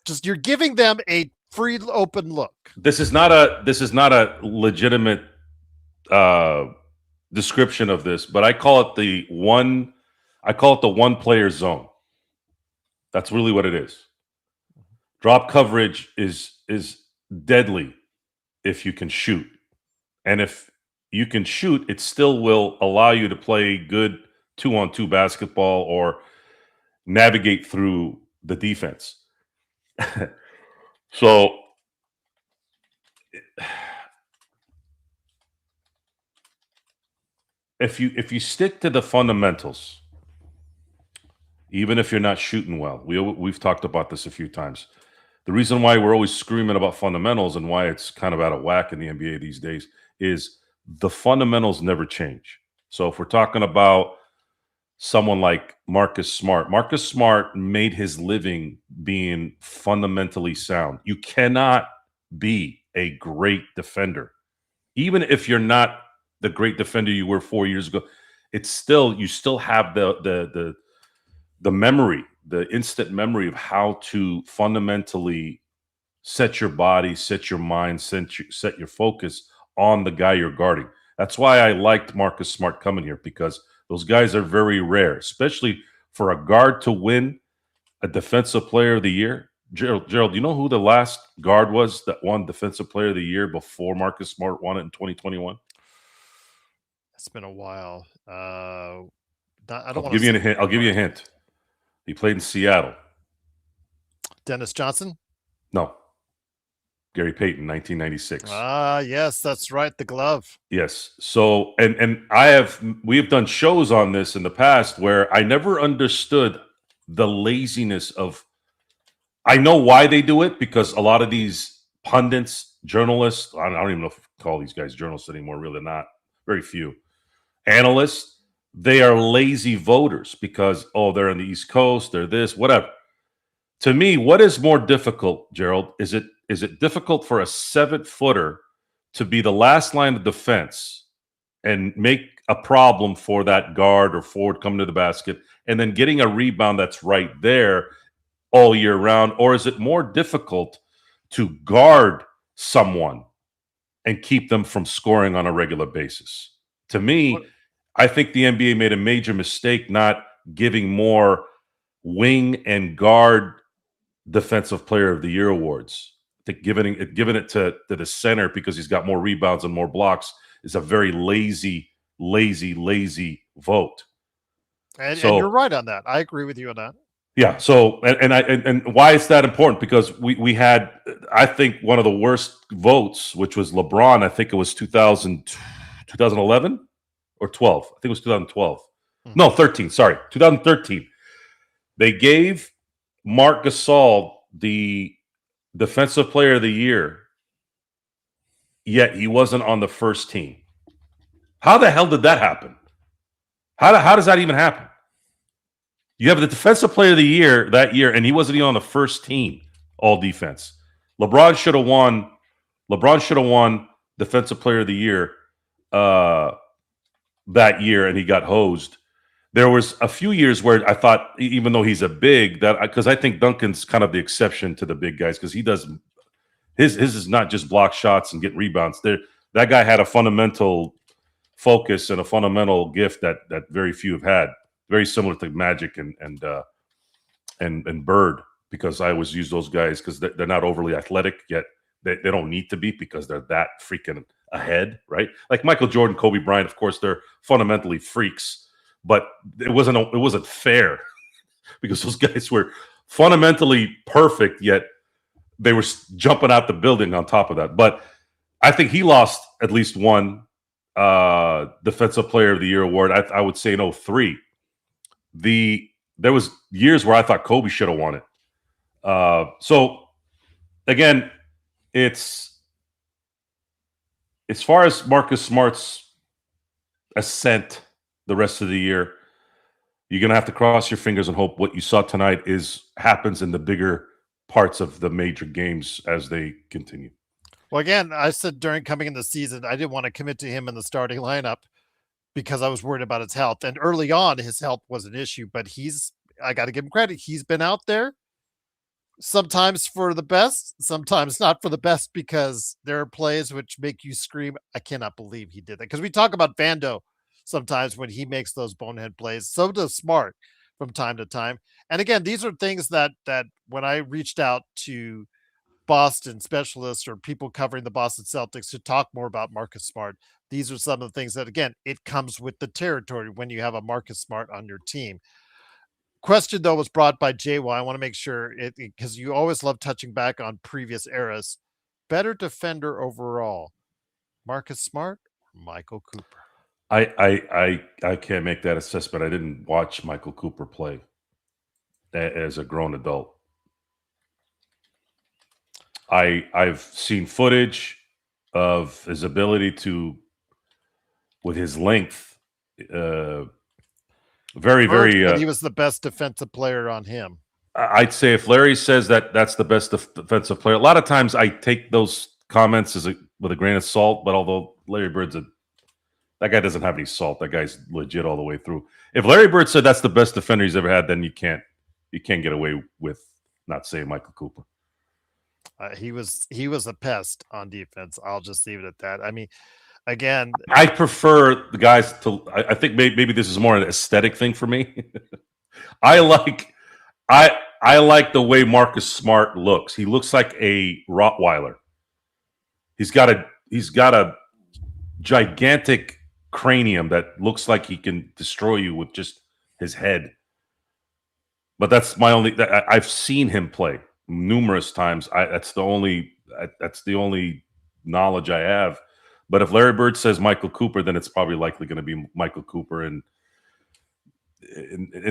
just you're giving them a free open look. This is not a legitimate description of this, but I call it the one player zone. That's really what it is. Drop coverage is deadly if you can shoot. And if you can shoot, it still will allow you to play good 2-on-2 basketball or navigate through the defense. So if you stick to the fundamentals, even if you're not shooting well, we've talked about this a few times. The reason why we're always screaming about fundamentals and why it's kind of out of whack in the NBA these days is the fundamentals never change. So if we're talking about someone like Marcus Smart made his living being fundamentally sound. You cannot be a great defender. Even if you're not the great defender you were 4 years ago, you still have the memory, the instant memory of how to fundamentally set your body, set your mind, set your focus on the guy you're guarding. That's why I liked Marcus Smart coming here, because those guys are very rare, especially for a guard to win a Defensive Player of the Year. Gerald, do you know who the last guard was that won Defensive Player of the Year before Marcus Smart won it in 2021? It's been a while. I'll give you a hint. He played in Seattle. Dennis Johnson? No. Gary Payton, 1996. Yes, that's right. The glove. Yes. So, and we have done shows on this in the past where I never understood the laziness of. I know why they do it, because a lot of these pundits, journalists, I don't even know if we call these guys journalists anymore. Really, not very few. Analysts, they are lazy voters because they're on the East Coast, they're this, whatever. To me, what is more difficult, Gerald? Is it difficult for a 7-footer to be the last line of defense and make a problem for that guard or forward coming to the basket and then getting a rebound that's right there all year round? Or is it more difficult to guard someone and keep them from scoring on a regular basis? To me, I think the NBA made a major mistake not giving more wing and guard Defensive Player of the Year awards. I think giving it to the center because he's got more rebounds and more blocks is a very lazy vote. And you're right on that. I agree with you on that. Yeah. So, and why is that important? Because we had, I think, one of the worst votes, which was LeBron. I think it was 2011 or 12. I think it was 2012. Mhm. No, 13. Sorry, 2013. They gave Marc Gasol the Defensive Player of the Year, yet he wasn't on the first team. How the hell did that happen? How does that even happen? You have the Defensive Player of the Year that year, and he wasn't even on the first team, all defense. LeBron should have won. LeBron should have won Defensive Player of the Year that year, and he got hosed. There was a few years where I thought, even though he's a big, that because I think Duncan's kind of the exception to the big guys because he does his is not just block shots and get rebounds. There, that guy had a fundamental focus and a fundamental gift that very few have had. Very similar to Magic and Bird, because I always use those guys because they're not overly athletic yet. They don't need to be because they're that freaking ahead, right? Like Michael Jordan, Kobe Bryant, of course, they're fundamentally freaks, but it wasn't fair because those guys were fundamentally perfect, yet they were jumping out the building on top of that. But I think he lost at least one Defensive Player of the Year award. I would say in 03. There was years where I thought Kobe should have won it. So again, it's as far as Marcus Smart's ascent the rest of the year, you're gonna have to cross your fingers and hope what you saw tonight happens in the bigger parts of the major games as they continue. Well, again, I said during coming in the season, I didn't want to commit to him in the starting lineup because I was worried about his health. And early on, his health was an issue, but I got to give him credit. He's been out there sometimes for the best, sometimes not for the best because there are plays which make you scream, I cannot believe he did that. Because we talk about Vando sometimes when he makes those bonehead plays. So does Smart from time to time. And again, these are things that when I reached out to Boston specialists or people covering the Boston Celtics to talk more about Marcus Smart. These are some of the things that, again, it comes with the territory when you have a Marcus Smart on your team. Question, though, was brought by JY. I want to make sure it because you always love touching back on previous eras. Better defender overall, Marcus Smart or Michael Cooper? I can't make that assessment. I didn't watch Michael Cooper play as a grown adult. I've seen footage of his ability to, with his length, very. He was the best defensive player on him. I'd say if Larry says that's the best defensive player, a lot of times I take those comments with a grain of salt. But although Larry Bird's that guy doesn't have any salt, that guy's legit all the way through. If Larry Bird said that's the best defender he's ever had, then you can't get away with not saying Michael Cooper. He was a pest on defense. I'll just leave it at that. I mean, again, I prefer the guys to. I think maybe this is more an aesthetic thing for me. I like the way Marcus Smart looks. He looks like a Rottweiler. He's got a gigantic cranium that looks like he can destroy you with just his head. But that's my only. I've seen him play numerous times. That's the only knowledge I have. But if Larry Bird says Michael Cooper, then it's probably likely going to be Michael Cooper. And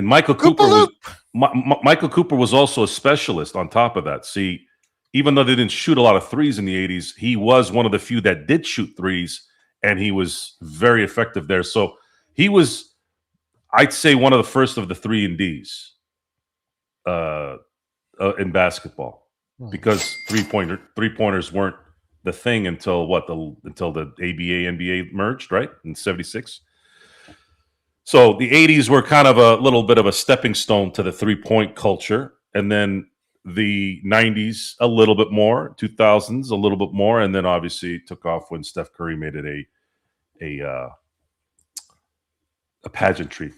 Michael Cooper Michael Cooper was also a specialist on top of that. See, even though they didn't shoot a lot of threes in the 80s, he was one of the few that did shoot threes, and he was very effective there. So he was, I'd say, one of the first of the 3 and Ds in basketball, because three-pointers weren't the thing until the ABA NBA merged, right, in '76. So the 80s were kind of a little bit of a stepping stone to the three-point culture, and then the 90s a little bit more, 2000s a little bit more, and then obviously it took off when Steph Curry made it a pageantry.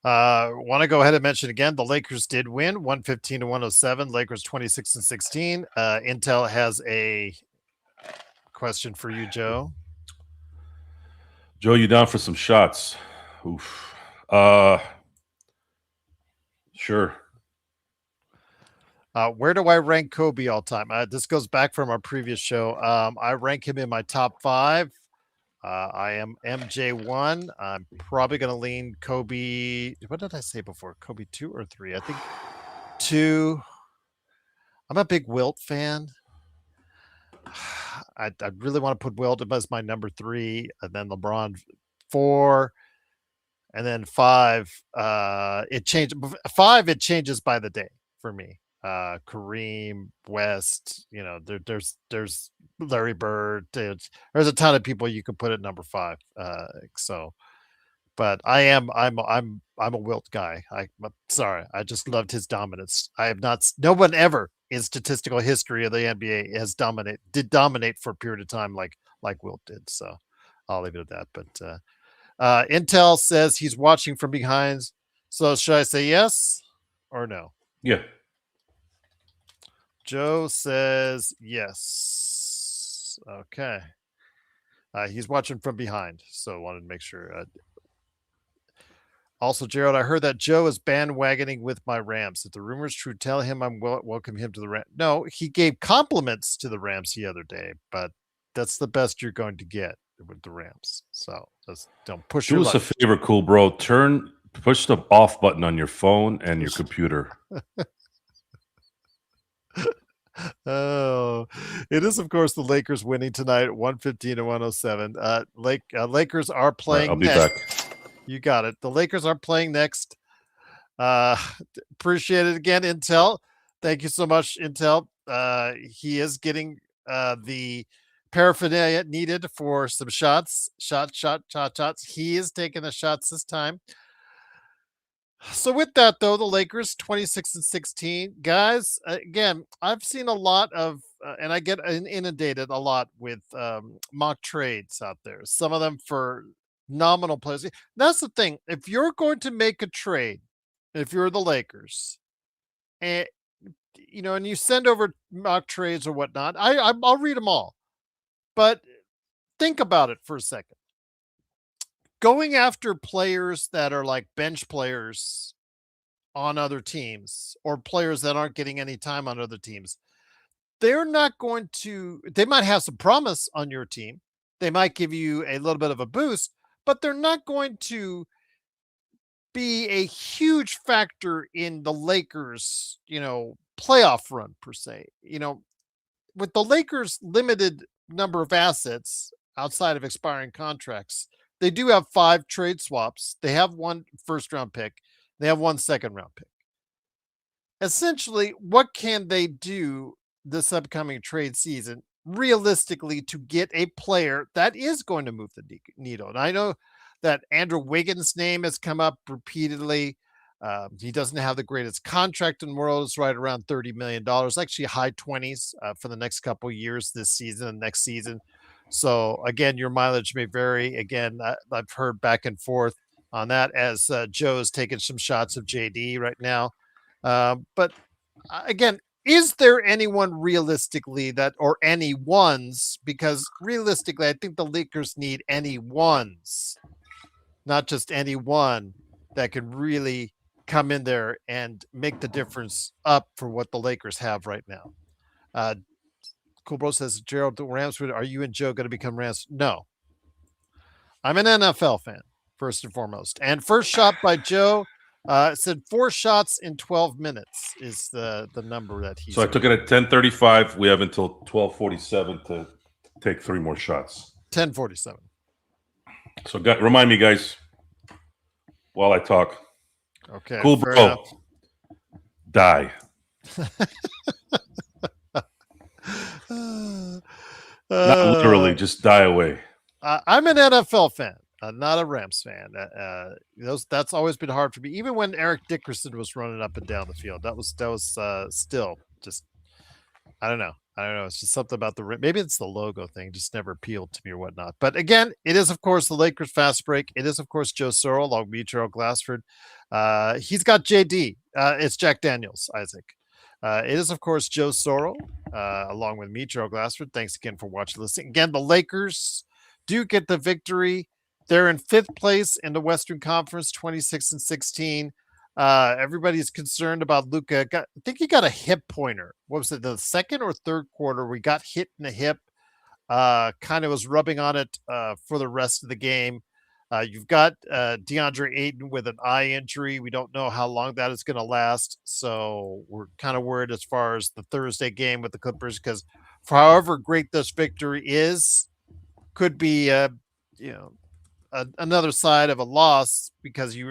Want to go ahead and mention again, the Lakers did win 115-107. Lakers 26-16. Intel has a question for you, Joe. Joe, you down for some shots? Oof. Sure. Where do I rank Kobe all time? This goes back from our previous show. I rank him in my top 5. I am MJ1. I'm probably going to lean Kobe. What did I say before? Kobe 2 or 3? I think 2. I'm a big Wilt fan. I really want to put Wilt as my number 3, and then LeBron 4, and then 5. It changes. 5, it changes by the day for me. Kareem, West, there's Larry Bird. There's a ton of people you could put at number 5. But I'm a Wilt guy. I'm sorry. I just loved his dominance. I have not. No one ever in statistical history of the NBA has dominate for a period of time like Wilt did. So I'll leave it at that. But Intel says he's watching from behind. So should I say yes or no? Yeah. Joe says yes. Okay. He's watching from behind, so wanted to make sure. Also, Gerald, I heard that Joe is bandwagoning with my Rams. If the rumor is true, tell him I'm welcome him to the Rams. No, he gave compliments to the Rams the other day, but that's the best you're going to get with the Rams. So just don't push Do your us luck. a favor, cool bro. Push the off button on your phone and your computer. Oh, it is, of course, the Lakers winning tonight at 115 to 107. Lakers are playing I'll be next. back. You got it. The Lakers are playing next. Appreciate it again, Intel. Thank you so much, Intel. He is getting the paraphernalia needed for some shots. Shots. He is taking the shots this time. So with that, though, the Lakers 26-16, guys. Again, I've seen a lot of, and I get inundated a lot with mock trades out there. Some of them for nominal players. That's the thing. If you're going to make a trade, if you're the Lakers, and and you send over mock trades or whatnot, I'll read them all. But think about it for a second. Going after players that are like bench players on other teams or players that aren't getting any time on other teams, they're not going to, they might have some promise on your team. They might give you a little bit of a boost, but they're not going to be a huge factor in the Lakers, playoff run per se. With the Lakers' limited number of assets outside of expiring contracts, they do have 5 trade swaps. They have 1 first-round pick. They have 1 second-round pick. Essentially, what can they do this upcoming trade season realistically to get a player that is going to move the needle? And I know that Andrew Wiggins' name has come up repeatedly. He doesn't have the greatest contract in the world. It's right around $30 million, actually high 20s for the next couple of years this season and next season. So again, your mileage may vary. Again, I've heard back and forth on that as Joe's taking some shots of JD right now. But again, is there anyone realistically or any ones? Because realistically, I think the Lakers need any ones, not just anyone that can really come in there and make the difference up for what the Lakers have right now. Cool Bro says, Gerald, the Rams, are you and Joe going to become Rams? No. I'm an NFL fan, first and foremost. And first shot by Joe said 4 shots in 12 minutes is the number that he's. So I took it at 10:35. We have until 12:47 to take 3 more shots. 10:47. So remind me, guys, while I talk. Okay. Cool bro. Die. Not literally, just die away. I'm an NFL fan, not a Rams fan. That's always been hard for me. Even when Eric Dickerson was running up and down the field, that was still just, I don't know. It's just something about maybe it's the logo thing, just never appealed to me or whatnot. But again, it is, of course, the Lakers fast break. It is, of course, Joe Sorrell along with Gerald Glassford. He's got JD. It's Jack Daniels, Isaac. It is, of course, Joe Sorrell along with me, Gerald Glassford. Thanks again for watching, listening. Again, the Lakers do get the victory. They're in 5th place in the Western Conference, 26-16. Everybody's concerned about Luka. I think he got a hip pointer. What was it? The second or third quarter, we got hit in the hip. Kind of was rubbing on it for the rest of the game. You've got DeAndre Ayton with an eye injury. We don't know how long that is going to last. So we're kind of worried as far as the Thursday game with the Clippers, because for however great this victory is, could be, you know, another side of a loss because you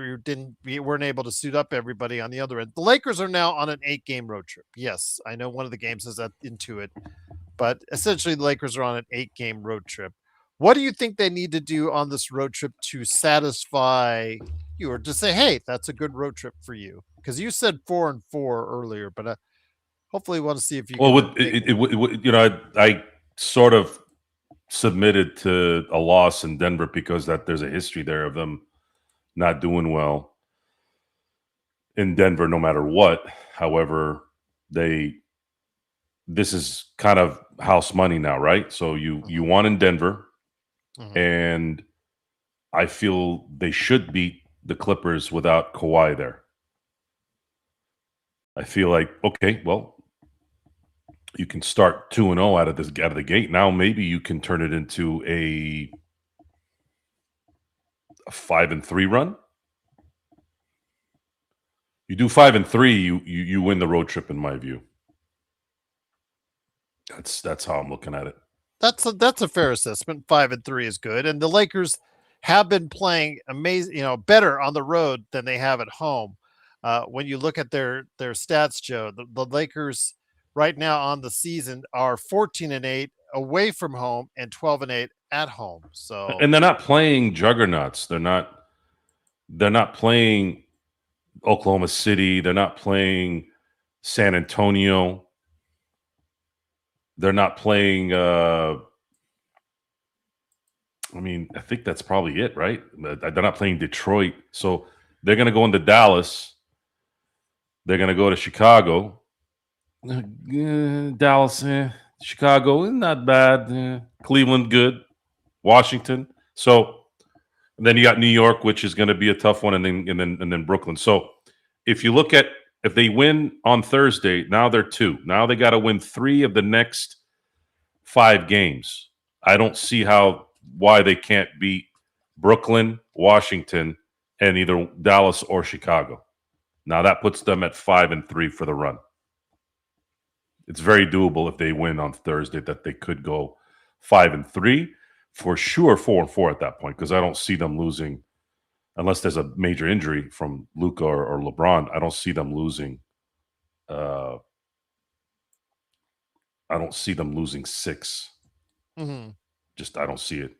weren't able to suit up everybody on the other end. The Lakers are now on an 8-game road trip. Yes, I know one of the games is into it, but essentially the Lakers are on an 8-game road trip. What do you think they need to do on this road trip to satisfy you, or to say, hey, that's a good road trip for you? Because you said 4-4 earlier, but hopefully, we want to see if you Well, can. I sort of submitted to a loss in Denver because there's a history there of them not doing well in Denver, no matter what. However, this is kind of house money now, right? So you won in Denver, and I feel they should beat the Clippers without Kawhi there. I feel like, okay, well, you can start 2-0 out of the gate. Now maybe you can turn it into a 5-3 run. You do 5-3, you win the road trip, in my view. That's how I'm looking at it. That's a fair assessment. 5-3 is good, and the Lakers have been playing amazing, better on the road than they have at home. When you look at their stats, Joe, the Lakers right now on the season are 14-8 away from home and 12-8 at home. So, and they're not playing juggernauts. They're not playing Oklahoma City. They're not playing San Antonio. They're not playing. I think that's probably it, right? They're not playing Detroit, so they're going to go into Dallas. They're going to go to Chicago. Dallas, Chicago, not bad. Cleveland, good. Washington. So then you got New York, which is going to be a tough one, and then Brooklyn. So if you look at, if they win on Thursday, now they're 2. Now they got to win 3 of the next 5 games. I don't see why they can't beat Brooklyn, Washington, and either Dallas or Chicago. Now that puts them at 5-3 for the run. It's very doable if they win on Thursday that they could go 5-3. For sure 4-4 at that point, because I don't see them losing unless there's a major injury from Luka or LeBron. I don't see them losing. I don't see them losing 6. Just I don't see it.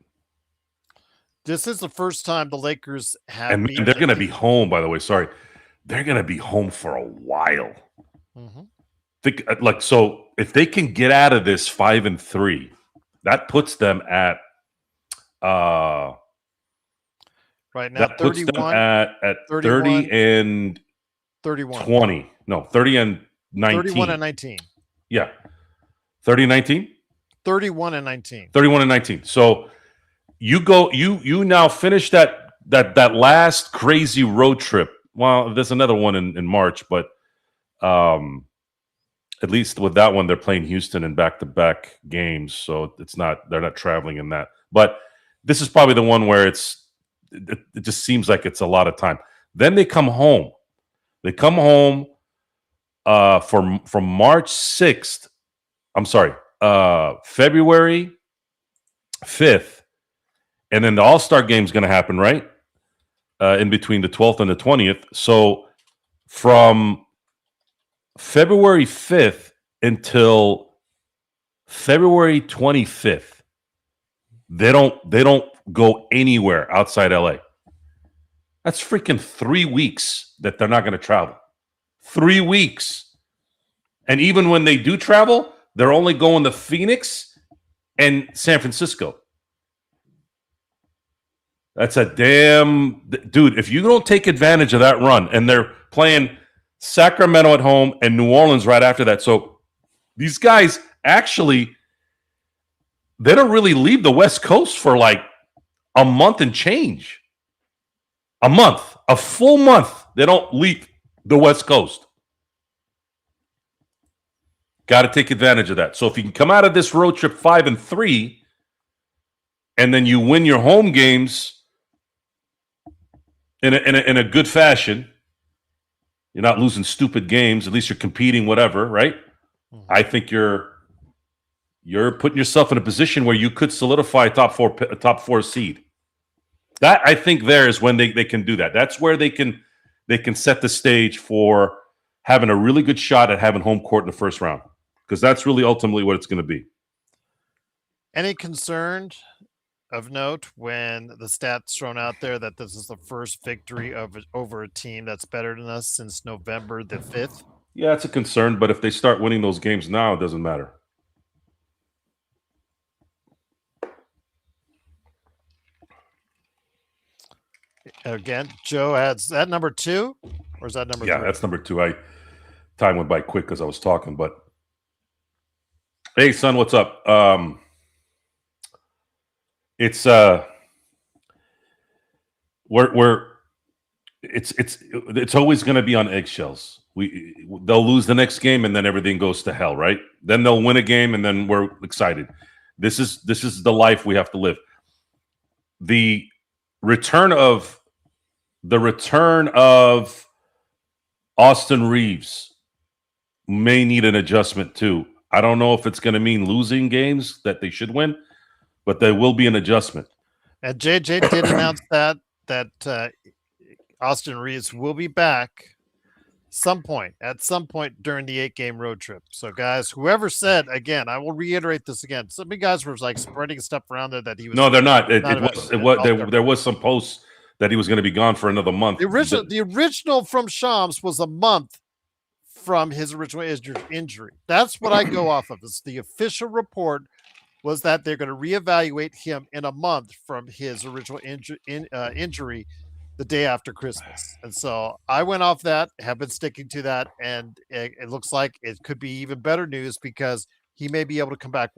This is the first time the Lakers have. And they're going to be home. By the way, sorry, they're going to be home for a while. Think so. If they can get out of this 5-3, that puts them at. Right now, that puts 31, them at 30 and 31. 20. No, 30 and 19. 31 and 19. Yeah. 30 and 19? 31 and 19. 31 and 19. So you now finish that last crazy road trip. Well, there's another one in March, but at least with that one, they're playing Houston in back-to-back games. So they're not traveling in that. But this is probably the one where it just seems like it's a lot of time. Then they come home. They come home from March 6th. I'm sorry, February 5th. And then the All-Star game is going to happen, right? In between the 12th and the 20th. So from February 5th until February 25th, they don't go anywhere outside LA. That's freaking 3 weeks that they're not going to travel. 3 weeks. And even when they do travel, they're only going to Phoenix and San Francisco. That's a damn dude. If you don't take advantage of that run, and they're playing Sacramento at home and New Orleans right after that. So these guys actually, they don't really leave the West Coast for like a month and change. A month A full month. They don't leave the West Coast. Got to take advantage of that. So if you can come out of this road trip 5-3, and then you win your home games in a good fashion, you're not losing stupid games. At least you're competing, whatever, right? Mm-hmm. I think you're putting yourself in a position where you could solidify a top four seed. That, I think, there is when they can do that. That's where they can set the stage for having a really good shot at having home court in the first round, because that's really ultimately what it's going to be. Any concern of note when the stats thrown out there that this is the first victory over a team that's better than us since November the 5th? Yeah, it's a concern, but if they start winning those games now, it doesn't matter. Again, Joe adds that number 2, or is that number 3? Yeah, that's number 2. Time went by quick because I was talking, but hey, son, what's up? It's it's always going to be on eggshells. They'll lose the next game and then everything goes to hell, right? Then they'll win a game and then we're excited. This is the life we have to live. The return of Austin Reaves may need an adjustment too. I don't know if it's going to mean losing games that they should win, but there will be an adjustment. And JJ did announce that Austin Reaves will be back at some point during the 8-game road trip. So, guys, whoever said, again, I will reiterate this again. Some of you guys were like spreading stuff around there that he was. No, they're not. There was some posts that he was going to be gone for another month. The original from Shams was a month from his original injury. That's what I go off of. It's the official report was that they're going to reevaluate him in a month from his original injury the day after Christmas. And so I went off that, have been sticking to that, and it looks like it could be even better news because he may be able to come back,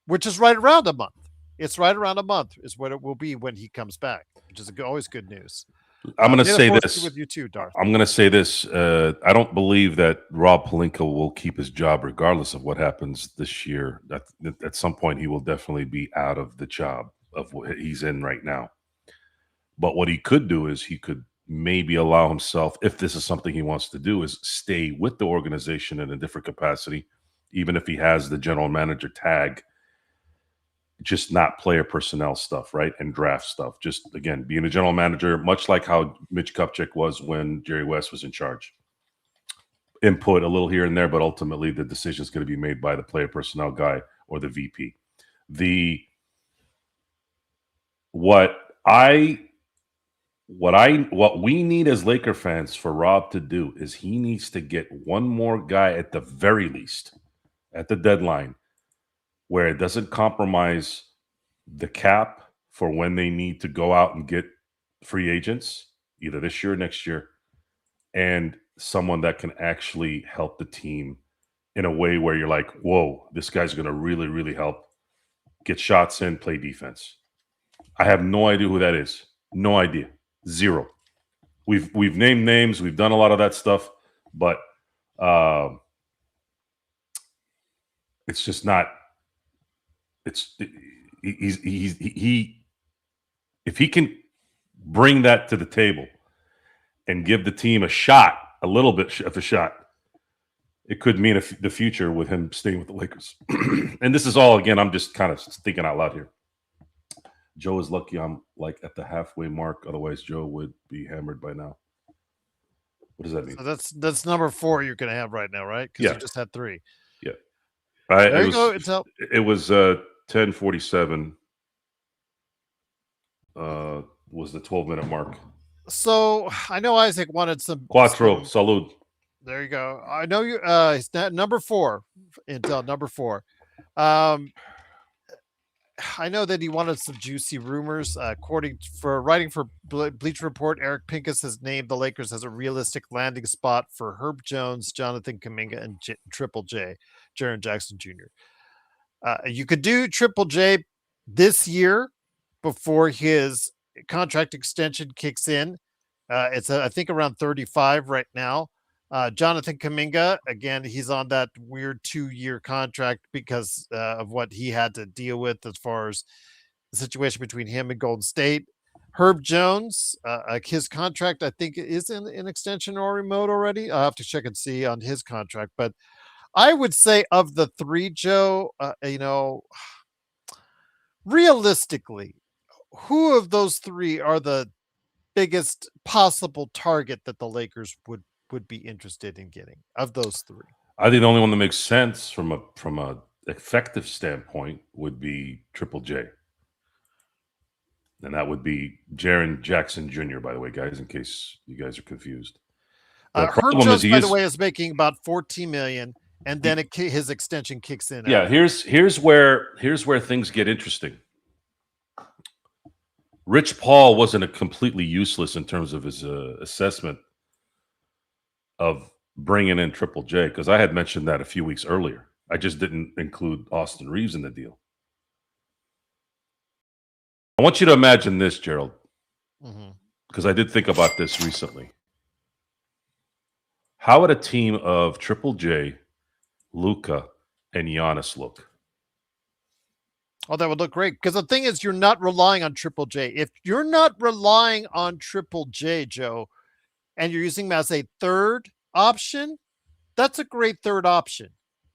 which is right around a month. It's right around a month is what it will be when he comes back, which is always good news. I'm going to say this. With you too, Darth. I'm going to say this. I don't believe that Rob Pelinka will keep his job regardless of what happens this year. At some point, he will definitely be out of the job of what he's in right now. But what he could do is he could maybe allow himself, if this is something he wants to do, is stay with the organization in a different capacity, even if he has the general manager tag, just not player personnel stuff, right? And draft stuff. Just, again, being a general manager, much like how Mitch Kupchak was when Jerry West was in charge. Input a little here and there, but ultimately the decision is going to be made by the player personnel guy or the VP. What we need as Laker fans for Rob to do is he needs to get one more guy at the very least at the deadline where it doesn't compromise the cap for when they need to go out and get free agents, either this year or next year, and someone that can actually help the team in a way where you're like, whoa, this guy's going to really, really help get shots in, play defense. I have no idea who that is. No idea. Zero. We've named names. We've done a lot of that stuff, but it's just not. If he can bring that to the table and give the team a little bit of a shot, it could mean the future with him staying with the Lakers. And this is all, again, I'm just kind of thinking out loud here. Joe is lucky I'm like at the halfway mark. Otherwise, Joe would be hammered by now. What does that mean? So that's number 4 you're going to have right now, right? Because you just had 3. Yeah. There you go. It was 10:47. Was the 12-minute mark. So I know Isaac wanted some Quattro. Salud. There you go. I know you. It's number 4. Intel number 4. I know that he wanted some juicy rumors. Writing for Bleacher Report, Eric Pincus has named the Lakers as a realistic landing spot for Herb Jones, Jonathan Kuminga, and Triple J, Jaren Jackson Jr. You could do Triple J this year before his contract extension kicks in. It's I think around 35 right now. Jonathan Kuminga, again, he's on that weird 2-year contract because of what he had to deal with as far as the situation between him and Golden State. Herb Jones, his contract, I think, is in extension or remote already. I'll have to check and see on his contract. But I would say of the three, Joe, realistically, who of those three are the biggest possible target that the Lakers would be interested in getting of those three? I think the only one that makes sense from a effective standpoint would be Triple J, and that would be Jaren Jackson Jr. By the way, guys, in case you guys are confused. The Herb problem is Jones, he by the is way, is making about 14 million, and then his extension kicks in. yeah. Here's where things get interesting. Rich Paul wasn't a completely useless in terms of his assessment of bringing in Triple J, because I had mentioned that a few weeks earlier. I just didn't include Austin Reaves in the deal. I want you to imagine this, Gerald, because I did think about this recently. How would a team of Triple J, Luka, and Giannis look? Oh, that would look great. Because the thing is, you're not relying on Triple J. If you're not relying on Triple J, Joe, and you're using him as a third option, that's a great third option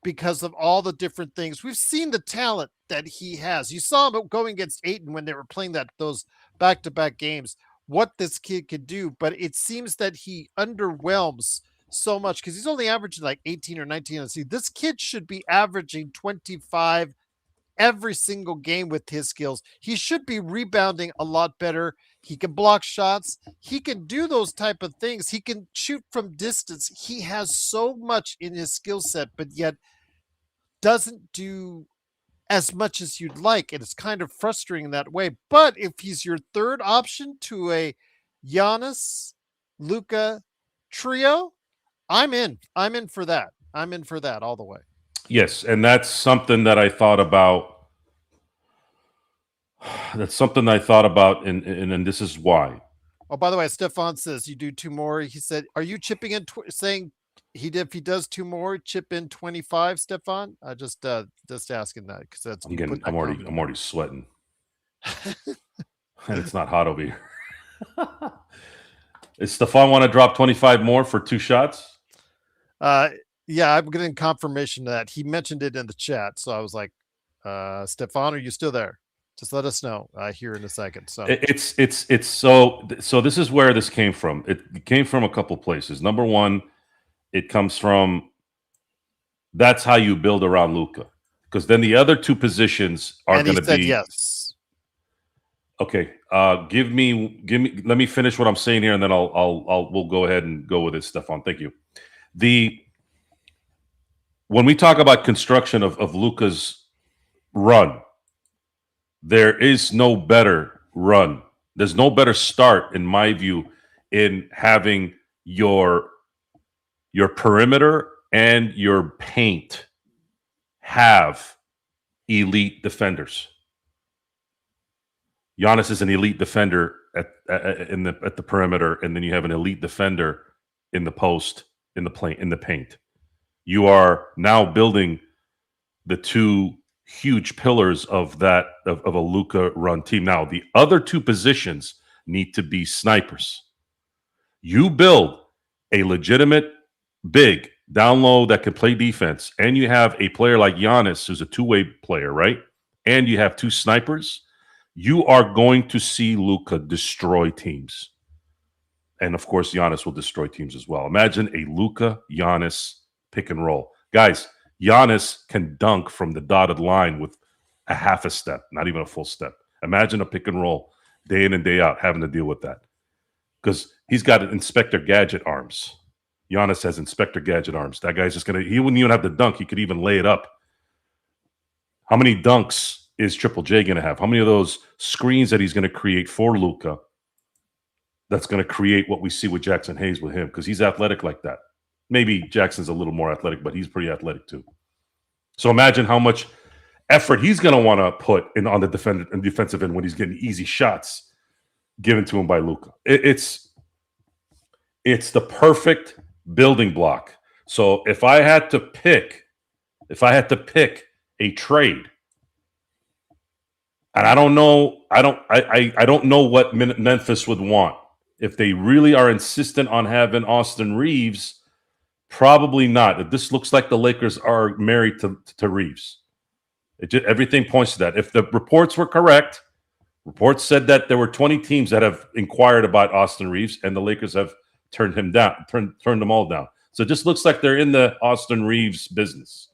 because of all the different things. We've seen the talent that he has. You saw him going against Ayton when they were playing those back-to-back games, what this kid could do. But it seems that he underwhelms so much because he's only averaging like 18 or 19. See, this kid should be averaging 25 every single game with his skills. He should be rebounding a lot better. He can block shots. He can do those type of things. He can shoot from distance. He has so much in his skill set, but yet doesn't do as much as you'd like. And it's kind of frustrating in that way. But if he's your third option to a Giannis, Luka trio, I'm in. I'm in for that. I'm in for that all the way. Yes, and that's something that I thought about. That's something I thought about, and this is why. Oh, by the way, Stefan says you do two more. He said, "Are you chipping in?" Saying if he does two more, chip in 25. Stefan, I just asking that because that's I'm already sweating, and it's not hot over here. Does Stefan want to drop 25 more for 2 shots? Yeah, I'm getting confirmation that he mentioned it in the chat. So I was like, Stefan, are you still there? Just let us know here in a second. So it's so this is where this came from. It came from a couple places. Number one, it comes from that's how you build around Luka, because then the other two positions are going to be yes. Okay, give me. Let me finish what I'm saying here, and then we'll go ahead and go with it, Stefan. Thank you. When we talk about construction of Luka's run, there is no better run. There's no better start, in my view, in having your perimeter and your paint have elite defenders. Giannis is an elite defender at the perimeter, and then you have an elite defender in the post, in the paint. You are now building the two huge pillars of a Luka run team. Now, the other two positions need to be snipers. You build a legitimate big down low that can play defense, and you have a player like Giannis who's a two-way player, right? And you have two snipers. You are going to see Luka destroy teams. And of course, Giannis will destroy teams as well. Imagine a Luka Giannis pick and roll. Guys, Giannis can dunk from the dotted line with a half a step, not even a full step. Imagine a pick and roll day in and day out having to deal with that. Because he's got Inspector Gadget arms. Giannis has Inspector Gadget arms. That guy's just he wouldn't even have to dunk. He could even lay it up. How many dunks is Triple J going to have? How many of those screens that he's going to create for Luka that's going to create what we see with Jackson Hayes with him? Because he's athletic like that. Maybe Jackson's a little more athletic, but he's pretty athletic too. So imagine how much effort he's going to want to put in on the defensive end when he's getting easy shots given to him by Luka. It's It's the perfect building block. So if I had to pick a trade, and I don't know, I don't know what Memphis would want. If they really are insistent on having Austin Reaves, probably not. This looks like the Lakers are married to Reaves. Everything points to that. If the reports were correct, reports said that there were 20 teams that have inquired about Austin Reaves, and the Lakers have turned them all down. So it just looks like they're in the Austin Reaves business.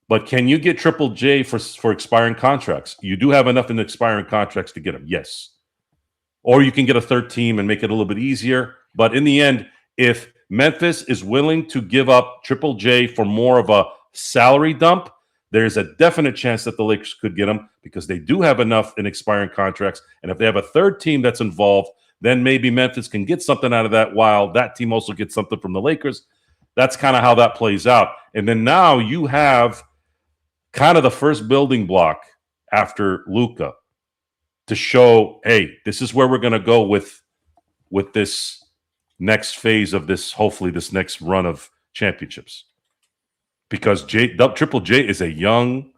But can you get Triple J for expiring contracts? You do have enough in the expiring contracts to get him, yes. Or you can get a third team and make it a little bit easier. But in the end, if Memphis is willing to give up Triple J for more of a salary dump, there's a definite chance that the Lakers could get him because they do have enough in expiring contracts. And if they have a third team that's involved, then maybe Memphis can get something out of that while that team also gets something from the Lakers. That's kind of how that plays out. And then now you have kind of the first building block after Luka to show, hey, this is where we're going to go with this next phase of this, hopefully this next run of championships. Because Triple J is a young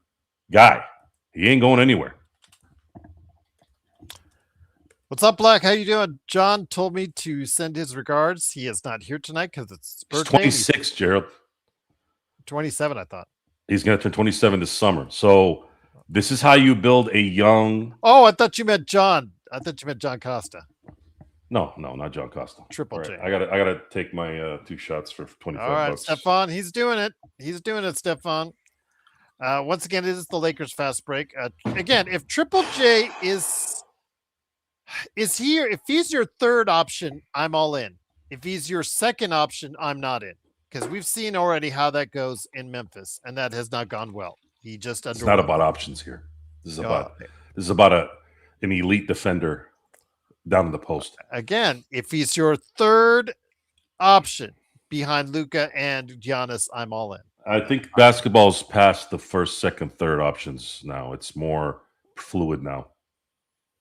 guy. He ain't going anywhere. What's up, Black? How you doing? John told me to send his regards. He is not here tonight because it's his birthday. He's 26, Gerald. 27, I thought. He's going to turn 27 this summer. So this is how you build a young... Oh, I thought you meant John. I thought you meant John Costa. No, not John Costa. Triple J. I gotta take my 2 shots for 25 All right, bucks. Stefan, he's doing it. He's doing it, Stefan. Once again, it is the Lakers fast break. Again, if Triple J is here, if he's your third option, I'm all in. If he's your second option, I'm not in. Because we've seen already how that goes in Memphis, and that has not gone well. He just It's not about options here. This is about an elite defender down in the post. Again, if he's your third option behind Luka and Giannis, I'm all in. I think basketball's past the first, second, third options now. It's more fluid now.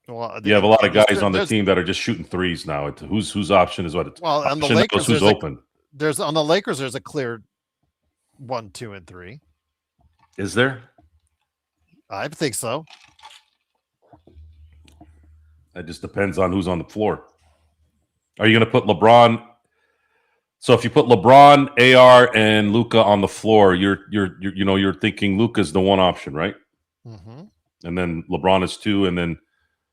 Well, you have a lot of guys on the team that are just shooting threes now. Whose option is what? Well, on the Lakers, who's open. There's on the Lakers. There's a clear 1, 2, and 3. Is there? I think so. It just depends on who's on the floor. Are you going to put LeBron? So if you put LeBron, AR, and Luka on the floor, you're thinking Luka's the one option, right? Mm-hmm. And then LeBron is 2, and then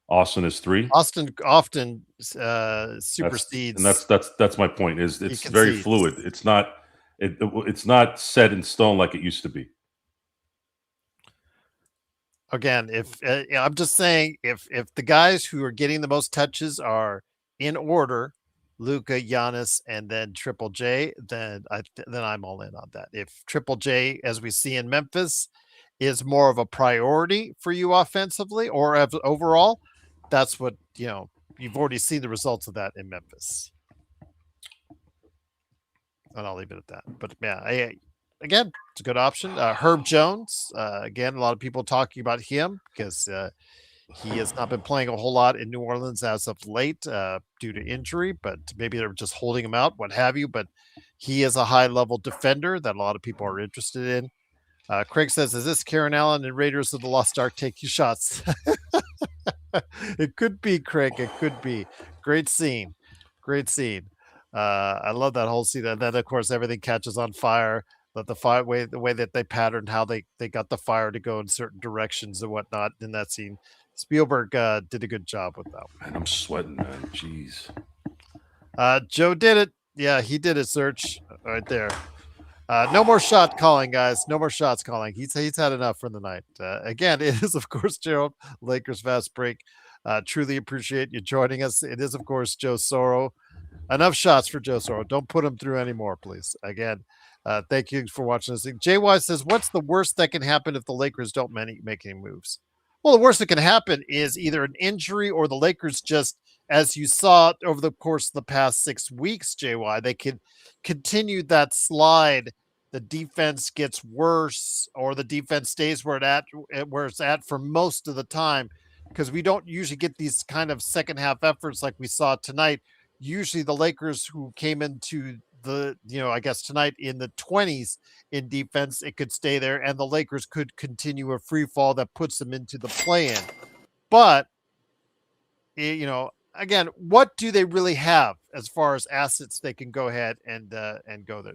Austin is 3. Austin often supersedes, and that's my point. Is it's very fluid. It's not set in stone like it used to be. Again, if I'm just saying, if the guys who are getting the most touches are in order, Luka, Giannis, and then Triple J, then I'm all in on that. If Triple J, as we see in Memphis, is more of a priority for you offensively or overall, that's what you've already seen the results of that in Memphis. And I'll leave it at that. But yeah, again, it's a good option. Herb Jones, again, a lot of people talking about him because he has not been playing a whole lot in New Orleans as of late due to injury, but maybe they're just holding him out, what have you. But he is a high-level defender that a lot of people are interested in. Craig says, is this Karen Allen and Raiders of the Lost Ark taking shots? It could be, Craig. It could be. Great scene. Great scene. I love that whole scene. And then, of course, everything catches on fire. But the way that they patterned how they got the fire to go in certain directions and whatnot in that scene. Spielberg did a good job with that. Man, I'm sweating, man. Jeez. Joe did it. Yeah, he did it, Search. Right there. No more shot calling, guys. No more shots calling. He's had enough for the night. Again, it is, of course, Gerald, Lakers Fast Break. Truly appreciate you joining us. It is, of course, Joe Soro. Enough shots for Joe Soro. Don't put him through anymore, please. Again, thank you for watching this thing. JY says, what's the worst that can happen if the Lakers don't make any moves? Well, the worst that can happen is either an injury or the Lakers just, as you saw over the course of the past 6 weeks, JY, they could continue that slide. The defense gets worse or the defense stays where it's at for most of the time because we don't usually get these kind of second half efforts like we saw tonight. usually the Lakers who came into the, I guess tonight in the 20s in defense, it could stay there and the Lakers could continue a free fall that puts them into the play-in. But, again, what do they really have as far as assets they can go ahead and go there?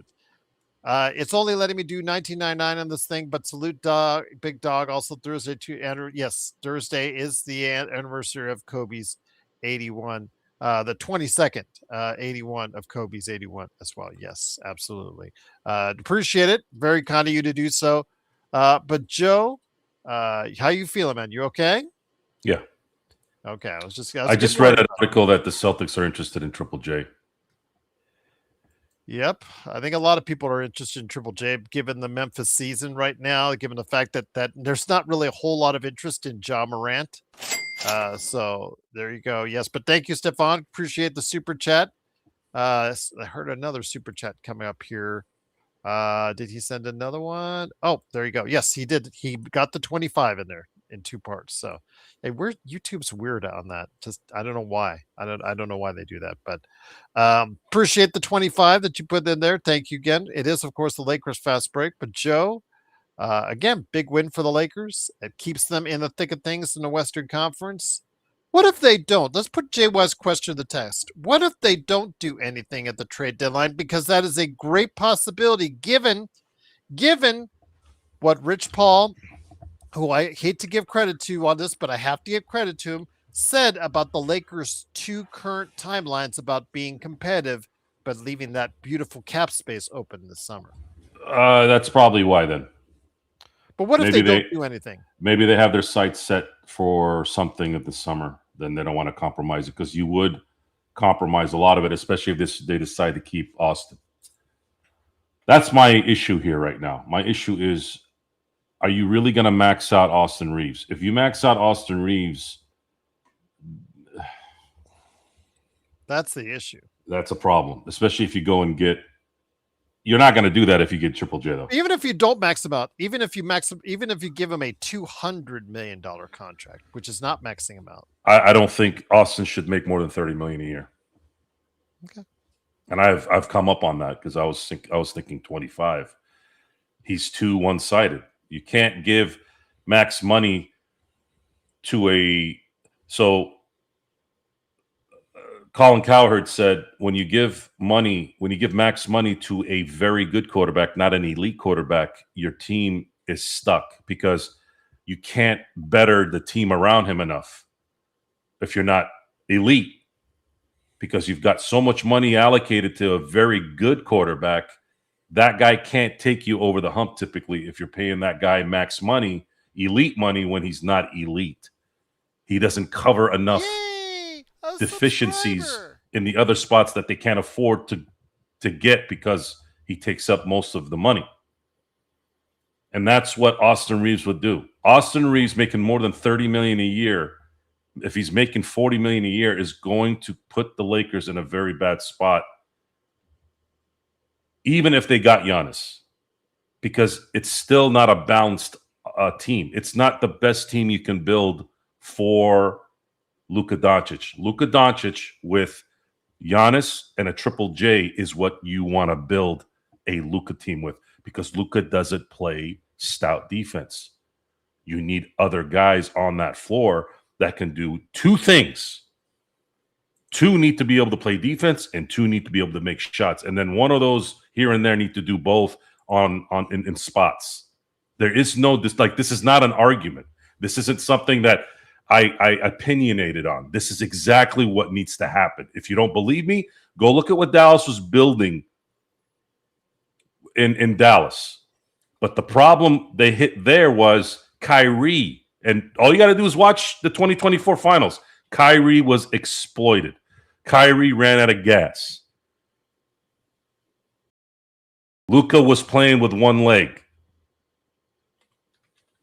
It's only letting me do 1999 on this thing, but salute dog, big dog. Also Thursday too. Yes, Thursday is the anniversary of Kobe's 81, the 22nd, 81 of Kobe's 81 as well. Yes, absolutely. Appreciate it. Very kind of you to do so. But Joe, how you feeling, man? You okay? Yeah. Okay. I just read an article that the Celtics are interested in Triple J. Yep. I think a lot of people are interested in Triple J, given the Memphis season right now, given the fact that there's not really a whole lot of interest in Ja Morant. So there you go. Yes, but thank you, Stefan. Appreciate the super chat. I heard another super chat coming up here. Did he send another one? Oh, there you go. Yes, he did. He got the 25 in there in 2 parts. So, hey, YouTube's weird on that. Just I don't know why. I don't know why they do that, but appreciate the 25 that you put in there. Thank you again. It is of course the Lakers fast break, but Joe, again, big win for the Lakers. It keeps them in the thick of things in the Western Conference. What if they don't? Let's put JY's question to the test. What if they don't do anything at the trade deadline? Because that is a great possibility given what Rich Paul, who I hate to give credit to on this, but I have to give credit to him, said about the Lakers' 2 current timelines about being competitive, but leaving that beautiful cap space open this summer. That's probably why then. But what if they don't do anything? Maybe they have their sights set for something of the summer. Then they don't want to compromise it, because you would compromise a lot of it, especially if they decide to keep Austin. That's my issue here right now. My issue is, are you really going to max out Austin Reaves? If you max out Austin Reaves, that's the issue. That's a problem, especially if you go and get. You're not going to do that if you get Triple J, though. Even if you don't max him out, even if you give him a $200 million contract, which is not maxing him out. I don't think Austin should make more than $30 million a year. Okay. And I've come up on that because I was thinking 25. He's too one-sided. You can't give max money to Colin Cowherd said, when you give max money to a very good quarterback, not an elite quarterback, your team is stuck because you can't better the team around him enough if you're not elite, because you've got so much money allocated to a very good quarterback. That guy can't take you over the hump typically if you're paying that guy max money, elite money, when he's not elite. He doesn't cover enough deficiencies in the other spots that they can't afford to get because he takes up most of the money. And that's what Austin Reaves would do. Austin Reaves making more than $30 million a year, if he's making $40 million a year, is going to put the Lakers in a very bad spot, even if they got Giannis, because it's still not a balanced team. It's not the best team you can build for Luka Doncic. Luka Doncic with Giannis and a Triple J is what you want to build a Luka team with, because Luka doesn't play stout defense. You need other guys on that floor that can do 2 things. 2 need to be able to play defense, and 2 need to be able to make shots. And then one of those here and there need to do both in spots. There is this is not an argument. This isn't something that I opinionated on. This is exactly what needs to happen. If you don't believe me, go look at what Dallas was building in Dallas. But the problem they hit there was Kyrie. And all you got to do is watch the 2024 finals. Kyrie was exploited. Kyrie ran out of gas. Luka was playing with one leg.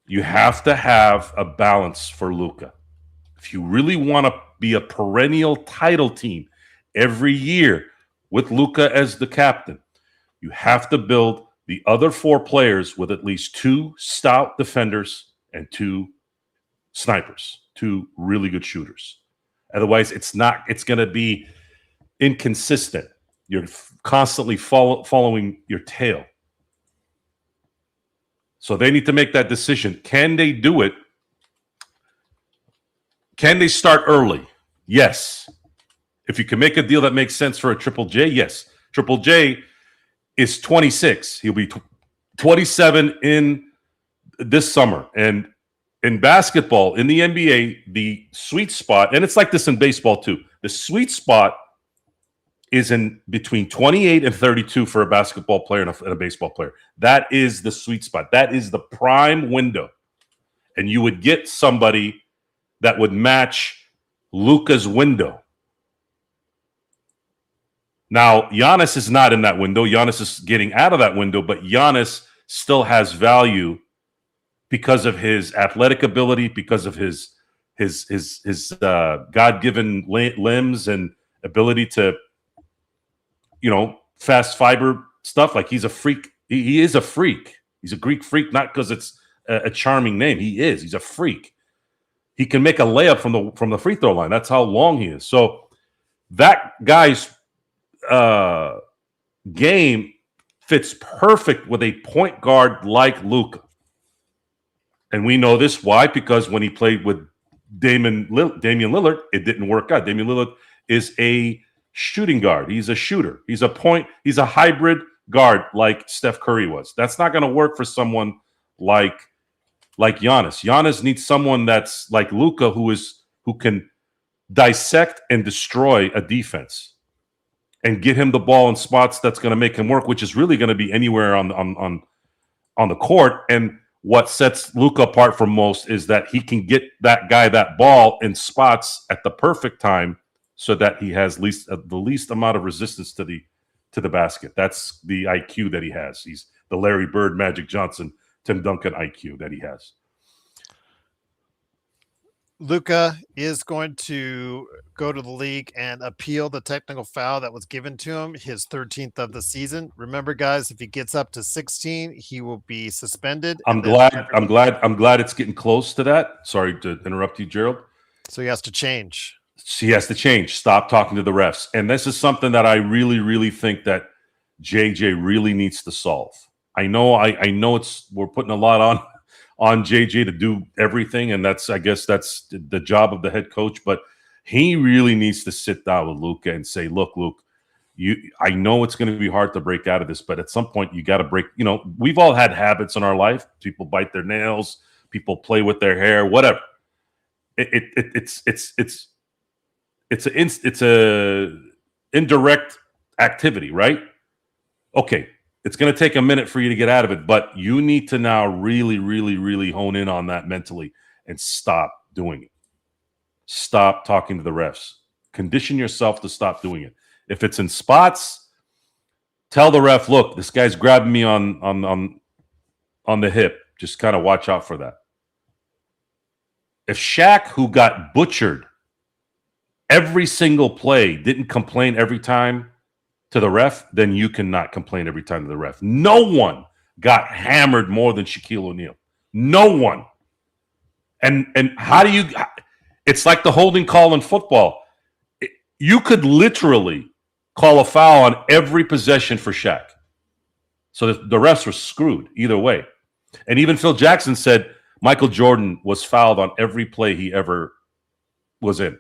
You have to have a balance for Luka. If you really want to be a perennial title team every year with Luka as the captain, you have to build the other 4 players with at least 2 stout defenders and 2 snipers, 2 really good shooters. Otherwise, it's going to be inconsistent. You're constantly following your tail. So they need to make that decision. Can they do it? Can they start early? Yes. If you can make a deal that makes sense for a Triple J, yes. Triple J is 26. He'll be 27 in this summer. And in basketball, in the NBA, the sweet spot, and it's like this in baseball too, the sweet spot is in between 28 and 32 for a basketball player and a baseball player. That is the sweet spot. That is the prime window. And you would get somebody that would match Luka's window. Now, Giannis is not in that window. Giannis is getting out of that window, but Giannis still has value because of his athletic ability, because of his God-given limbs and ability to, fast fiber stuff. Like, he's a freak. He is a freak. He's a Greek freak, not because it's a charming name. He is. He's a freak. He can make a layup from the free throw line. That's how long he is. So that guy's game fits perfect with a point guard like Luka. And we know this. Why? Because when he played with Damian Lillard, it didn't work out. Damian Lillard is a shooting guard. He's a shooter. He's a hybrid guard like Steph Curry was. That's not going to work for someone like Giannis. Giannis needs someone that's like Luka, who can dissect and destroy a defense and get him the ball in spots that's going to make him work, which is really going to be anywhere on the court. And what sets Luka apart from most is that he can get that guy that ball in spots at the perfect time so that he has the least amount of resistance to the basket. That's the IQ that he has. He's the Larry Bird, Magic Johnson, Tim Duncan IQ that he has. Luka is going to go to the league and appeal the technical foul that was given to him, his 13th of the season. Remember, guys, if he gets up to 16, he will be suspended. I'm glad it's getting close to that. Sorry to interrupt you, Gerald. So he has to change. He has to change. Stop talking to the refs. And this is something that I really, really think that JJ really needs to solve. I know we're putting a lot on JJ to do everything, and I guess that's the job of the head coach. But he really needs to sit down with Luka and say, "Look, Luke, I know it's going to be hard to break out of this, but at some point you got to break. We've all had habits in our life. People bite their nails, people play with their hair, whatever. It's a indirect activity, right? Okay." It's going to take a minute for you to get out of it, but you need to now really, really, really hone in on that mentally and stop doing it. Stop talking to the refs. Condition yourself to stop doing it. If it's in spots, tell the ref, "Look, this guy's grabbing me on the hip. Just kind of watch out for that." If Shaq, who got butchered every single play, didn't complain every time to the ref, then you cannot complain every time to the ref. No one got hammered more than Shaquille O'Neal. No one. And how do you – it's like the holding call in football. You could literally call a foul on every possession for Shaq. So the refs were screwed either way. And even Phil Jackson said Michael Jordan was fouled on every play he ever was in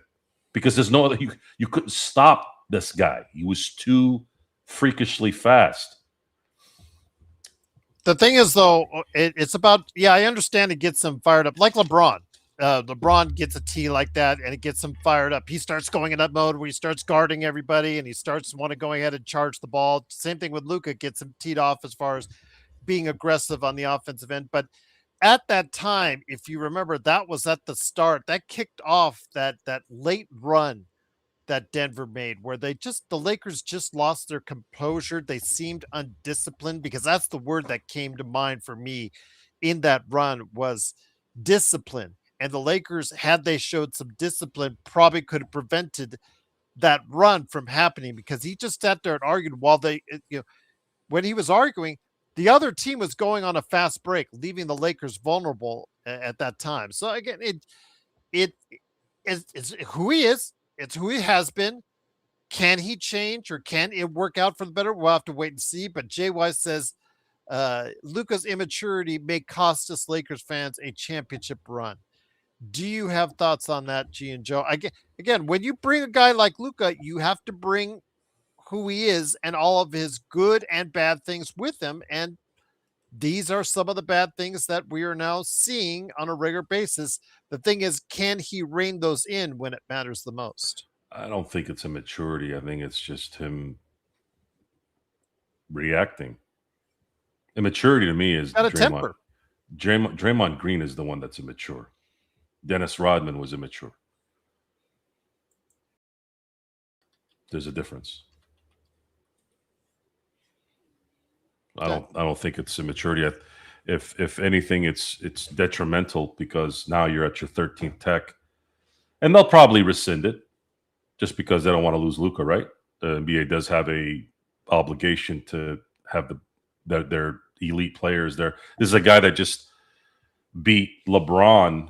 because there's no other – you couldn't stop this guy. He was too freakishly fast. The thing is, though, it's about, I understand it gets him fired up. Like LeBron. LeBron gets a tee like that, and it gets him fired up. He starts going in that mode where he starts guarding everybody, and he starts want to go ahead and charge the ball. Same thing with Luka, gets him teed off as far as being aggressive on the offensive end. But at that time, if you remember, that was at the start. That kicked off that late run that Denver made, where the Lakers just lost their composure. They seemed undisciplined, because that's the word that came to mind for me in that run was discipline. And the Lakers, had they showed some discipline, probably could have prevented that run from happening, because he just sat there and argued while when he was arguing, the other team was going on a fast break, leaving the Lakers vulnerable at that time. So again, it's who he is. It's who he has been. Can he change or can it work out for the better? We'll have to wait and see. But JY says Luka's immaturity may cost us Lakers fans a championship run. Do you have thoughts on that, G and Joe? Again, when you bring a guy like Luka, you have to bring who he is and all of his good and bad things with him. And these are some of the bad things that we are now seeing on a regular basis. The thing is, can he rein those in when it matters the most? I don't think it's a maturity. I think it's just him reacting. Immaturity to me is Got a Draymond. temper. Draymond Green is the one that's immature. Dennis Rodman was immature. There's a difference. I don't think it's immaturity. If anything, it's detrimental because now you're at your 13th tech, and they'll probably rescind it just because they don't want to lose Luka, right? The NBA does have a obligation to have their elite players there. This is a guy that just beat LeBron,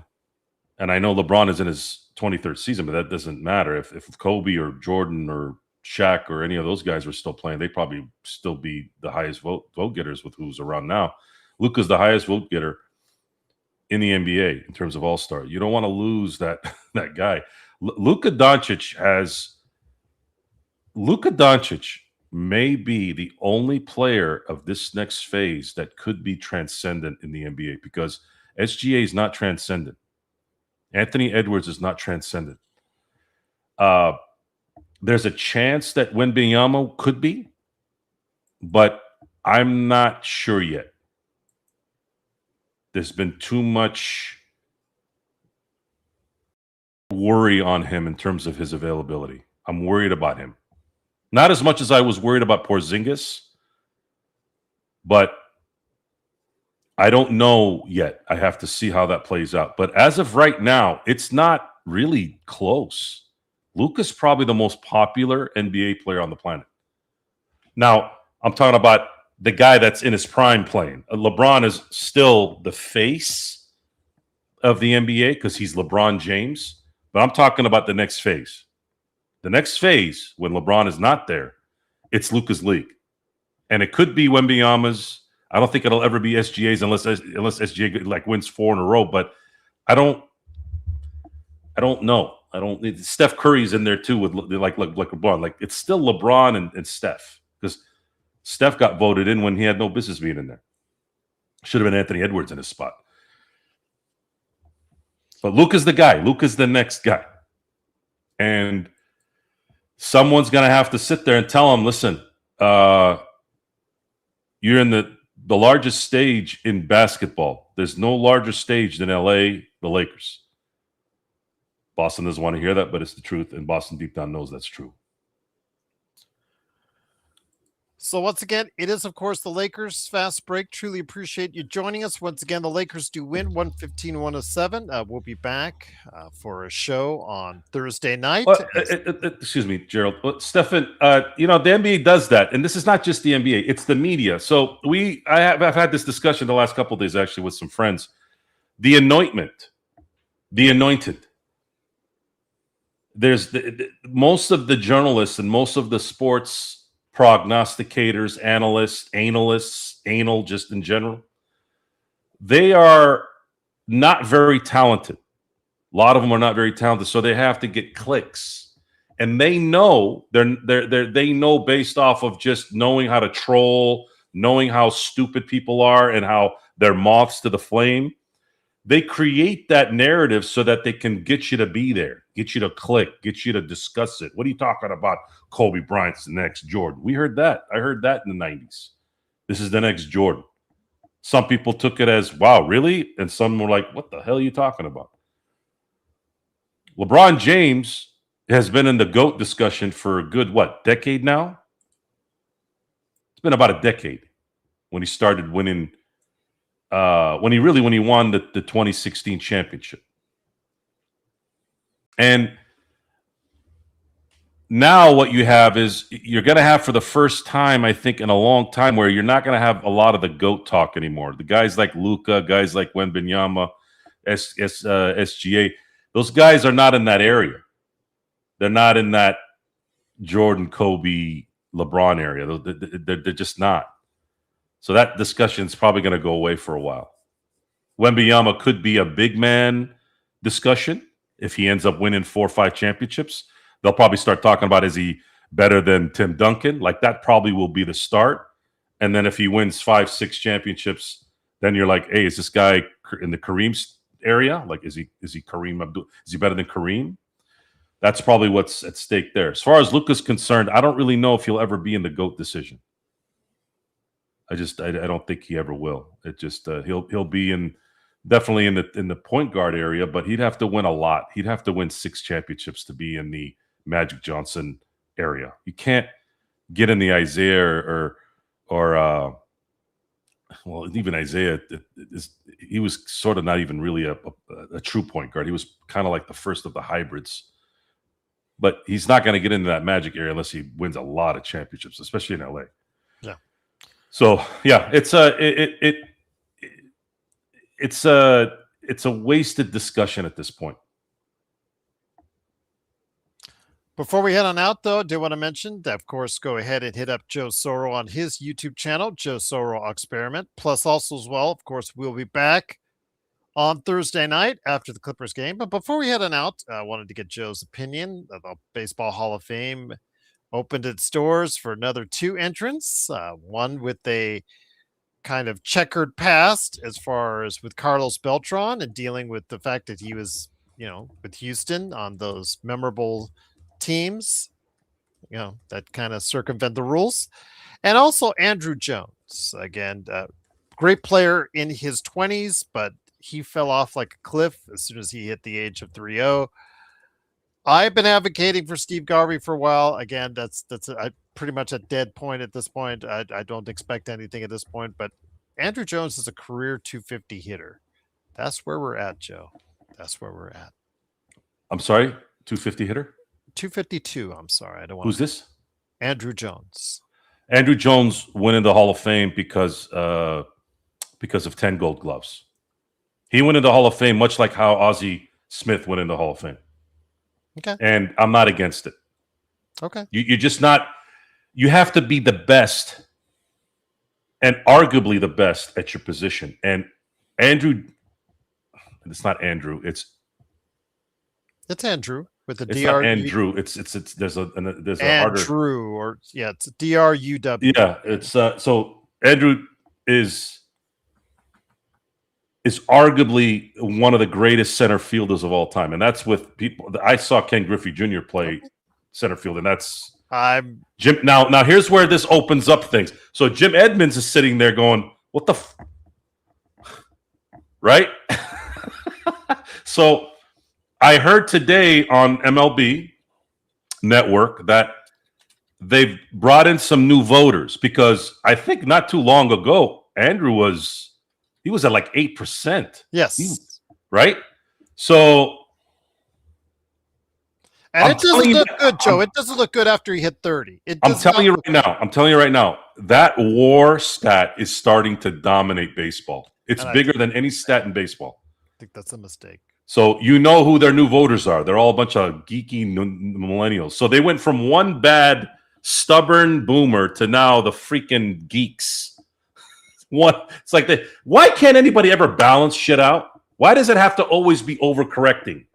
and I know LeBron is in his 23rd season, but that doesn't matter. If Kobe or Jordan or Shaq or any of those guys were still playing, they'd probably still be the highest vote getters with who's around now. Luka's the highest vote getter in the NBA in terms of All-Star. You don't want to lose that guy. Luka Doncic may be the only player of this next phase that could be transcendent in the NBA because SGA is not transcendent. Anthony Edwards is not transcendent. There's a chance that Wembanyama could be, but I'm not sure yet. There's been too much worry on him in terms of his availability. I'm worried about him. Not as much as I was worried about Porzingis, but I don't know yet. I have to see how that plays out. But as of right now, it's not really close. Luka's probably the most popular NBA player on the planet. Now, I'm talking about the guy that's in his prime playing. LeBron is still the face of the NBA because he's LeBron James. But I'm talking about the next phase. The next phase, when LeBron is not there, it's Luka's league. And it could be Wembanyama's. I don't think it'll ever be SGA's unless SGA like wins 4 in a row. But I don't know. Steph Curry's in there too with like LeBron. Like it's still LeBron and Steph because Steph got voted in when he had no business being in there. Should have been Anthony Edwards in his spot. But Luka's the guy. Luka's the next guy. And someone's going to have to sit there and tell him, listen, you're in the largest stage in basketball. There's no larger stage than LA, the Lakers. Boston doesn't want to hear that, but it's the truth, and Boston deep down knows that's true. So once again, it is, of course, the Lakers Fast Break. Truly appreciate you joining us. Once again, the Lakers do win 115-107. We'll be back for a show on Thursday night. Excuse me, Gerald. Stefan, the NBA does that, and this is not just the NBA. It's the media. So I've had this discussion the last couple of days, actually, with some friends. The anointed. There's most of the journalists and most of the sports prognosticators, analysts, anal just in general, they are not very talented. A lot of them are not very talented, so they have to get clicks, and they know they know based off of just knowing how to troll, knowing how stupid people are, and how they're moths to the flame. They create that narrative so that they can get you to be there, get you to click, get you to discuss it. What are you talking about? Kobe Bryant's the next Jordan. We heard that. I heard that in the 90s. This is the next Jordan. Some people took it as, wow, really? And some were like, what the hell are you talking about? LeBron James has been in the GOAT discussion for a good, decade now? It's been about a decade when he started winning when he won the 2016 championship. And now what you have is you're going to have for the first time, I think, in a long time where you're not going to have a lot of the GOAT talk anymore. The guys like Luka, guys like Wembanyama, SGA, those guys are not in that area. They're not in that Jordan, Kobe, LeBron area. They're just not. So that discussion is probably going to go away for a while. Wembanyama could be a big man discussion if he ends up winning 4 or 5 championships. They'll probably start talking about, is he better than Tim Duncan? Like, that probably will be the start. And then if he wins 5, 6 championships, then you're like, hey, is this guy in the Kareem area? Like, is he Kareem Abdul? Is he better than Kareem? That's probably what's at stake there. As far as Luka's concerned, I don't really know if he'll ever be in the GOAT decision. I don't think he ever will. It just he'll be definitely in the point guard area, but he'd have to win a lot. He'd have to win 6 championships to be in the Magic Johnson area. You can't get in the Isaiah or well, even Isaiah, he was sort of not even really a true point guard. He was kind of like the first of the hybrids. But he's not going to get into that Magic area unless he wins a lot of championships, especially in LA. Yeah. So yeah, it's a wasted discussion at this point. Before we head on out, though, I do want to mention that, of course, go ahead and hit up Joe Soro on his YouTube channel, Joe Soro Experiment. Plus, also as well, of course, we'll be back on Thursday night after the Clippers game. But before we head on out, I wanted to get Joe's opinion. The Baseball Hall of Fame opened its doors for another 2 entrants, one with a kind of checkered past as far as with Carlos Beltran and dealing with the fact that he was, with Houston on those memorable teams, that kind of circumvent the rules. And also Andrew Jones, again, great player in his 20s, but he fell off like a cliff as soon as he hit the age of 30. I've been advocating for Steve Garvey for a while. Again, that's pretty much a dead point at this point. I don't expect anything at this point, but Andrew Jones is a career 250 hitter. That's where we're at, Joe. That's where we're at. I'm sorry, 250 hitter? 252. I'm sorry. I don't want. Who's this? Andrew Jones. Andrew Jones went in the Hall of Fame because of 10 Gold Gloves. He went into the Hall of Fame much like how Ozzie Smith went into the Hall of Fame. Okay. And I'm not against it. Okay. You're just not. You have to be the best, and arguably the best at your position. And Andrew, it's not Andrew. It's Andrew with the it's DR. not Andrew. It's there's a harder. Andrew, or it's DRUW. Yeah, it's so Andrew is arguably one of the greatest center fielders of all time, and that's with people. I saw Ken Griffey Jr. play center field, and that's Jim. Now here's where this opens up things. So Jim Edmonds is sitting there going, "What the right?" So I heard today on MLB Network that they've brought in some new voters because I think not too long ago Andrew was at like 8%. Yes. Right? So and it doesn't look good, Joe. It doesn't look good after he hit 30. I'm telling you right now, that WAR stat is starting to dominate baseball. It's bigger than any stat in baseball. I think that's a mistake. So you know who their new voters are. They're all a bunch of geeky millennials. So they went from one bad, stubborn boomer to now the freaking geeks. It's like why can't anybody ever balance shit out? Why does it have to always be overcorrecting?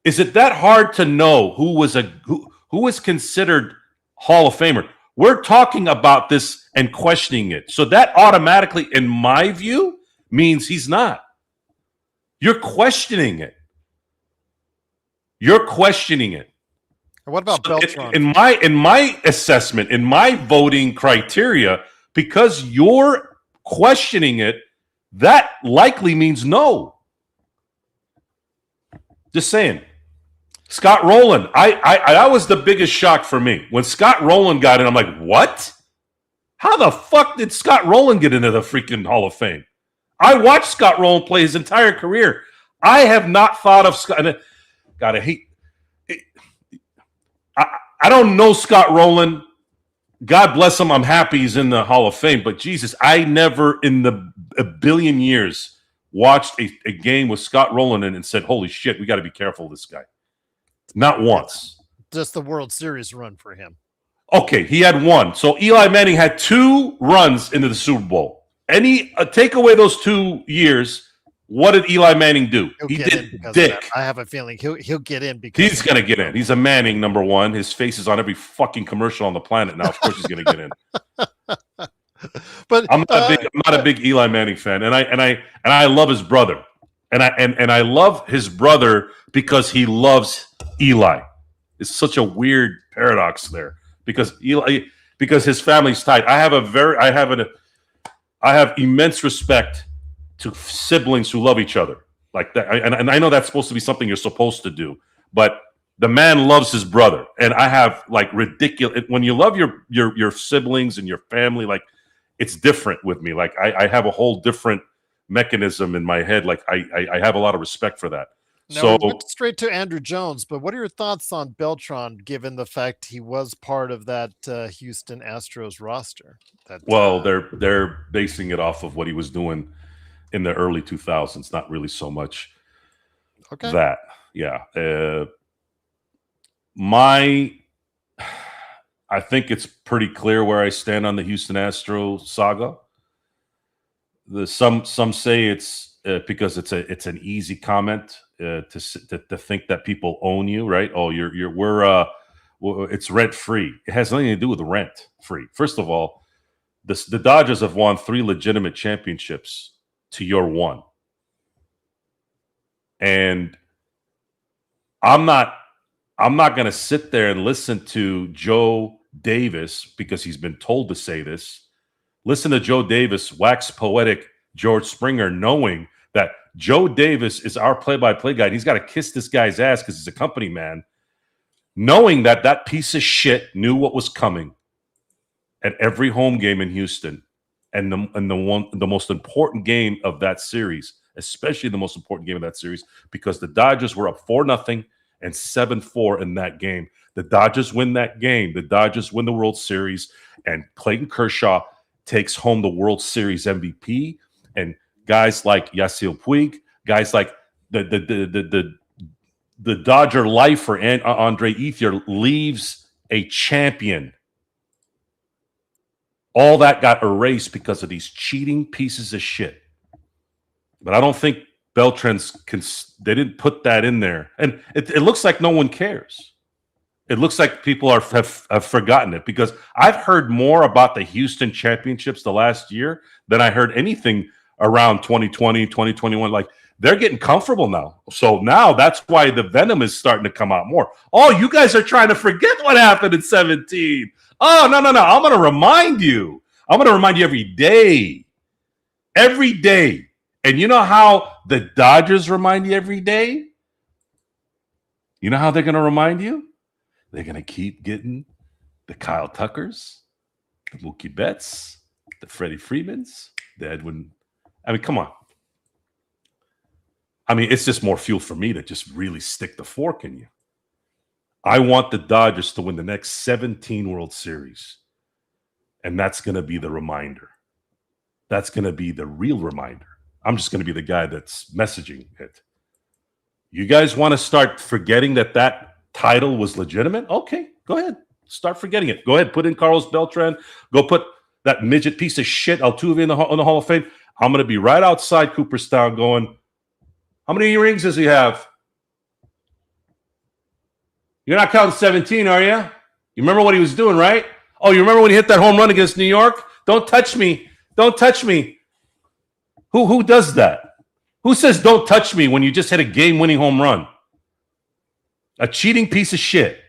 Is it that hard to know who was considered Hall of Famer? We're talking about this and questioning it. So that automatically, in my view, means he's not. You're questioning it. And what about Beltran? In my assessment, in my voting criteria, because you're questioning it, that likely means no. Just saying. Scott Rowland, that was the biggest shock for me. When Scott Rowland got in, I'm like, what? How the fuck did Scott Rowland get into the freaking Hall of Fame? I watched Scott Rowland play his entire career. I have not thought of Scott. God, I hate it. I don't know Scott Rowland. God bless him. I'm happy he's in the Hall of Fame. But Jesus, I never in a billion years watched a game with Scott Rowland and said, holy shit, we got to be careful of this guy. Not once. just the World Series run for him. Okay, he had one. So Eli Manning had 2 runs into the Super Bowl. Take away those 2 years, what did Eli Manning do? He did dick. I have a feeling he'll get in because he's going to get in. He's a Manning, number one. His face is on every fucking commercial on the planet now. Of course, he's going to get in. But I'm not a big Eli Manning fan, and I love his brother, and I love his brother because he loves Eli. It's such a weird paradox there because his family's tight. I have immense respect to siblings who love each other like that, and I know that's supposed to be something you're supposed to do, but the man loves his brother, and I have like ridiculous when you love your siblings and your family, like it's different with me. Like I have a whole different mechanism in my head. Like I have a lot of respect for that. Now, So we went straight to Andrew Jones, but what are your thoughts on Beltran, given the fact he was part of that Houston Astros roster? They're basing it off of what he was doing in the early 2000s, not really so much that. Yeah. I think it's pretty clear where I stand on the Houston Astros saga. Some say it's because it's an easy comment to think that people own you, right? Oh, it's rent free. It has nothing to do with rent free. First of all, the Dodgers have won 3 legitimate championships to your 1, and I'm not going to sit there and listen to Joe Davis because he's been told to say this. Listen to Joe Davis wax poetic George Springer, knowing that Joe Davis is our play-by-play guy. And he's got to kiss this guy's ass because he's a company man, knowing that piece of shit knew what was coming at every home game in Houston, and the most important game of that series, especially the most important game of that series, because the Dodgers were up 4-0 and 7-4 in that game. The Dodgers win that game. The Dodgers win the World Series, and Clayton Kershaw takes home the World Series MVP. And guys like Yasiel Puig, guys like the Dodger lifer and Andre Ethier leaves a champion. All that got erased because of these cheating pieces of shit. But I don't think Beltran's they didn't put that in there, and it looks like no one cares. It looks like people have forgotten it, because I've heard more about the Houston championships the last year than I heard anything around 2020, 2021. Like, they're getting comfortable now. So now that's why the venom is starting to come out more. Oh, you guys are trying to forget what happened in 17. Oh, no. I'm going to remind you. I'm going to remind you every day. Every day. And you know how the Dodgers remind you every day? You know how they're going to remind you? They're going to keep getting the Kyle Tuckers, the Mookie Betts, the Freddie Freemans, the Edwin. I mean, come on. I mean, it's just more fuel for me to just really stick the fork in you. I want the Dodgers to win the next 17 World Series. And that's going to be the reminder. That's going to be the real reminder. I'm just going to be the guy that's messaging it. You guys want to start forgetting that title was legitimate? Okay, go ahead. Start forgetting it. Go ahead. Put in Carlos Beltran. Go put that midget piece of shit Altuve in the Hall of Fame. I'm going to be right outside Cooperstown going, how many rings does he have? You're not counting 17, are you? You remember what he was doing, right? Oh, you remember when he hit that home run against New York? Don't touch me. Don't touch me. Who does that? Who says don't touch me when you just hit a game-winning home run? A cheating piece of shit.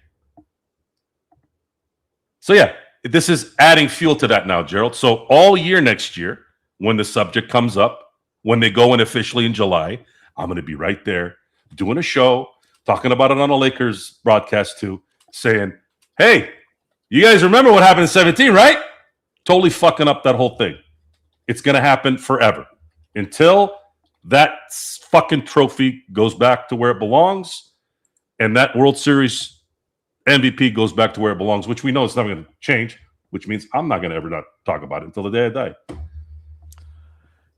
So, yeah, this is adding fuel to that now, Gerald. So all year next year, when the subject comes up, when they go in officially in July, I'm going to be right there doing a show, talking about it on a Lakers broadcast too, saying, hey, you guys remember what happened in 17, right? Totally fucking up that whole thing. It's going to happen forever until that fucking trophy goes back to where it belongs and that World Series MVP goes back to where it belongs, which we know it's never going to change, which means I'm not going to ever not talk about it until the day I die.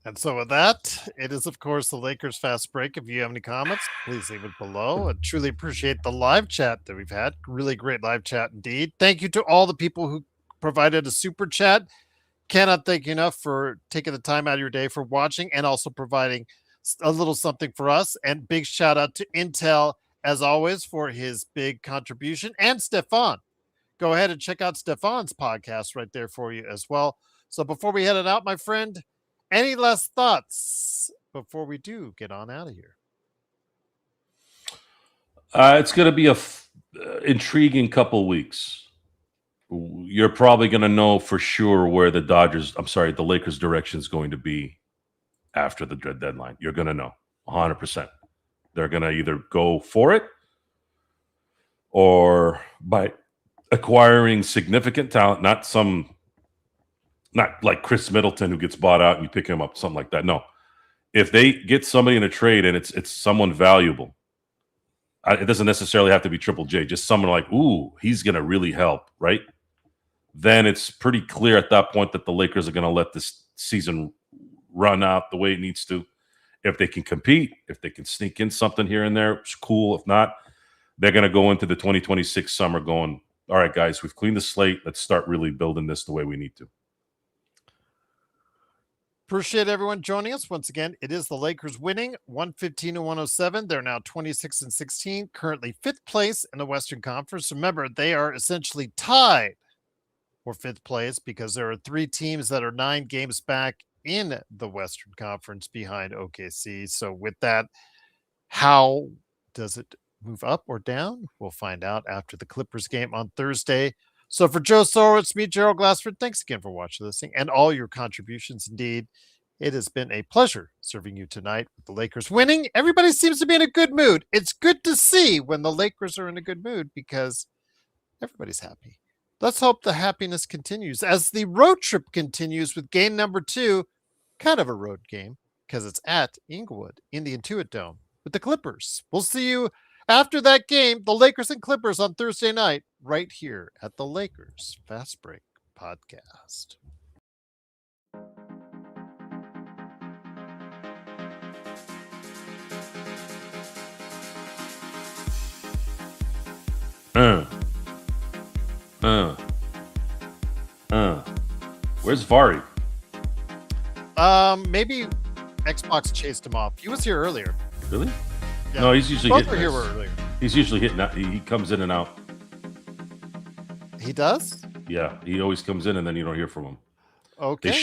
And so with that, it is, of course, the Lakers Fast Break. If you have any comments, please leave it below. I truly appreciate the live chat that we've had. Really great live chat indeed. Thank you to all the people who provided a super chat. Cannot thank you enough for taking the time out of your day for watching and also providing a little something for us. And big shout out to Intel, as always, for his big contribution, and Stefan. Go ahead and check out Stefan's podcast right there for you as well. So before we head it out, my friend, any last thoughts before we do get on out of here? It's going to be a intriguing couple weeks. You're probably going to know for sure where the Lakers' direction is going to be after the deadline. You're going to know 100%. They're going to either go for it or by acquiring significant talent, not like Chris Middleton who gets bought out and you pick him up, something like that. No, if they get somebody in a trade and it's someone valuable, it doesn't necessarily have to be Triple J, just someone like, ooh, he's going to really help, right? Then it's pretty clear at that point that the Lakers are going to let this season run out the way it needs to. If they can compete, if they can sneak in something here and there, it's cool. If not, they're going to go into the 2026 summer going, all right, guys, we've cleaned the slate. Let's start really building this the way we need to. Appreciate everyone joining us. Once again, it is the Lakers winning 115-107. They're now 26-16, currently fifth place in the Western Conference. Remember, they are essentially tied for fifth place because there are three teams that are 9 games back in the Western Conference behind OKC. So with that, how does it move up or down? We'll find out after the Clippers game on Thursday. So for Joe Sorowitz, me, Gerald Glassford, thanks again for watching, listening, and all your contributions. Indeed, it has been a pleasure serving you tonight with the Lakers winning. Everybody seems to be in a good mood. It's good to see when the Lakers are in a good mood because everybody's happy. Let's hope the happiness continues as the road trip continues with game number 2, kind of a road game because it's at Inglewood in the Intuit Dome with the Clippers. We'll see you after that game, the Lakers and Clippers on Thursday night, right here at the Lakers Fast Break Podcast. Where's Vari? Maybe Xbox chased him off. He was here earlier. Really? Yeah. No, he's usually Both hitting. were here earlier. He's usually hitting out. He comes in and out. He does? Yeah, he always comes in and then you don't hear from him. Okay. They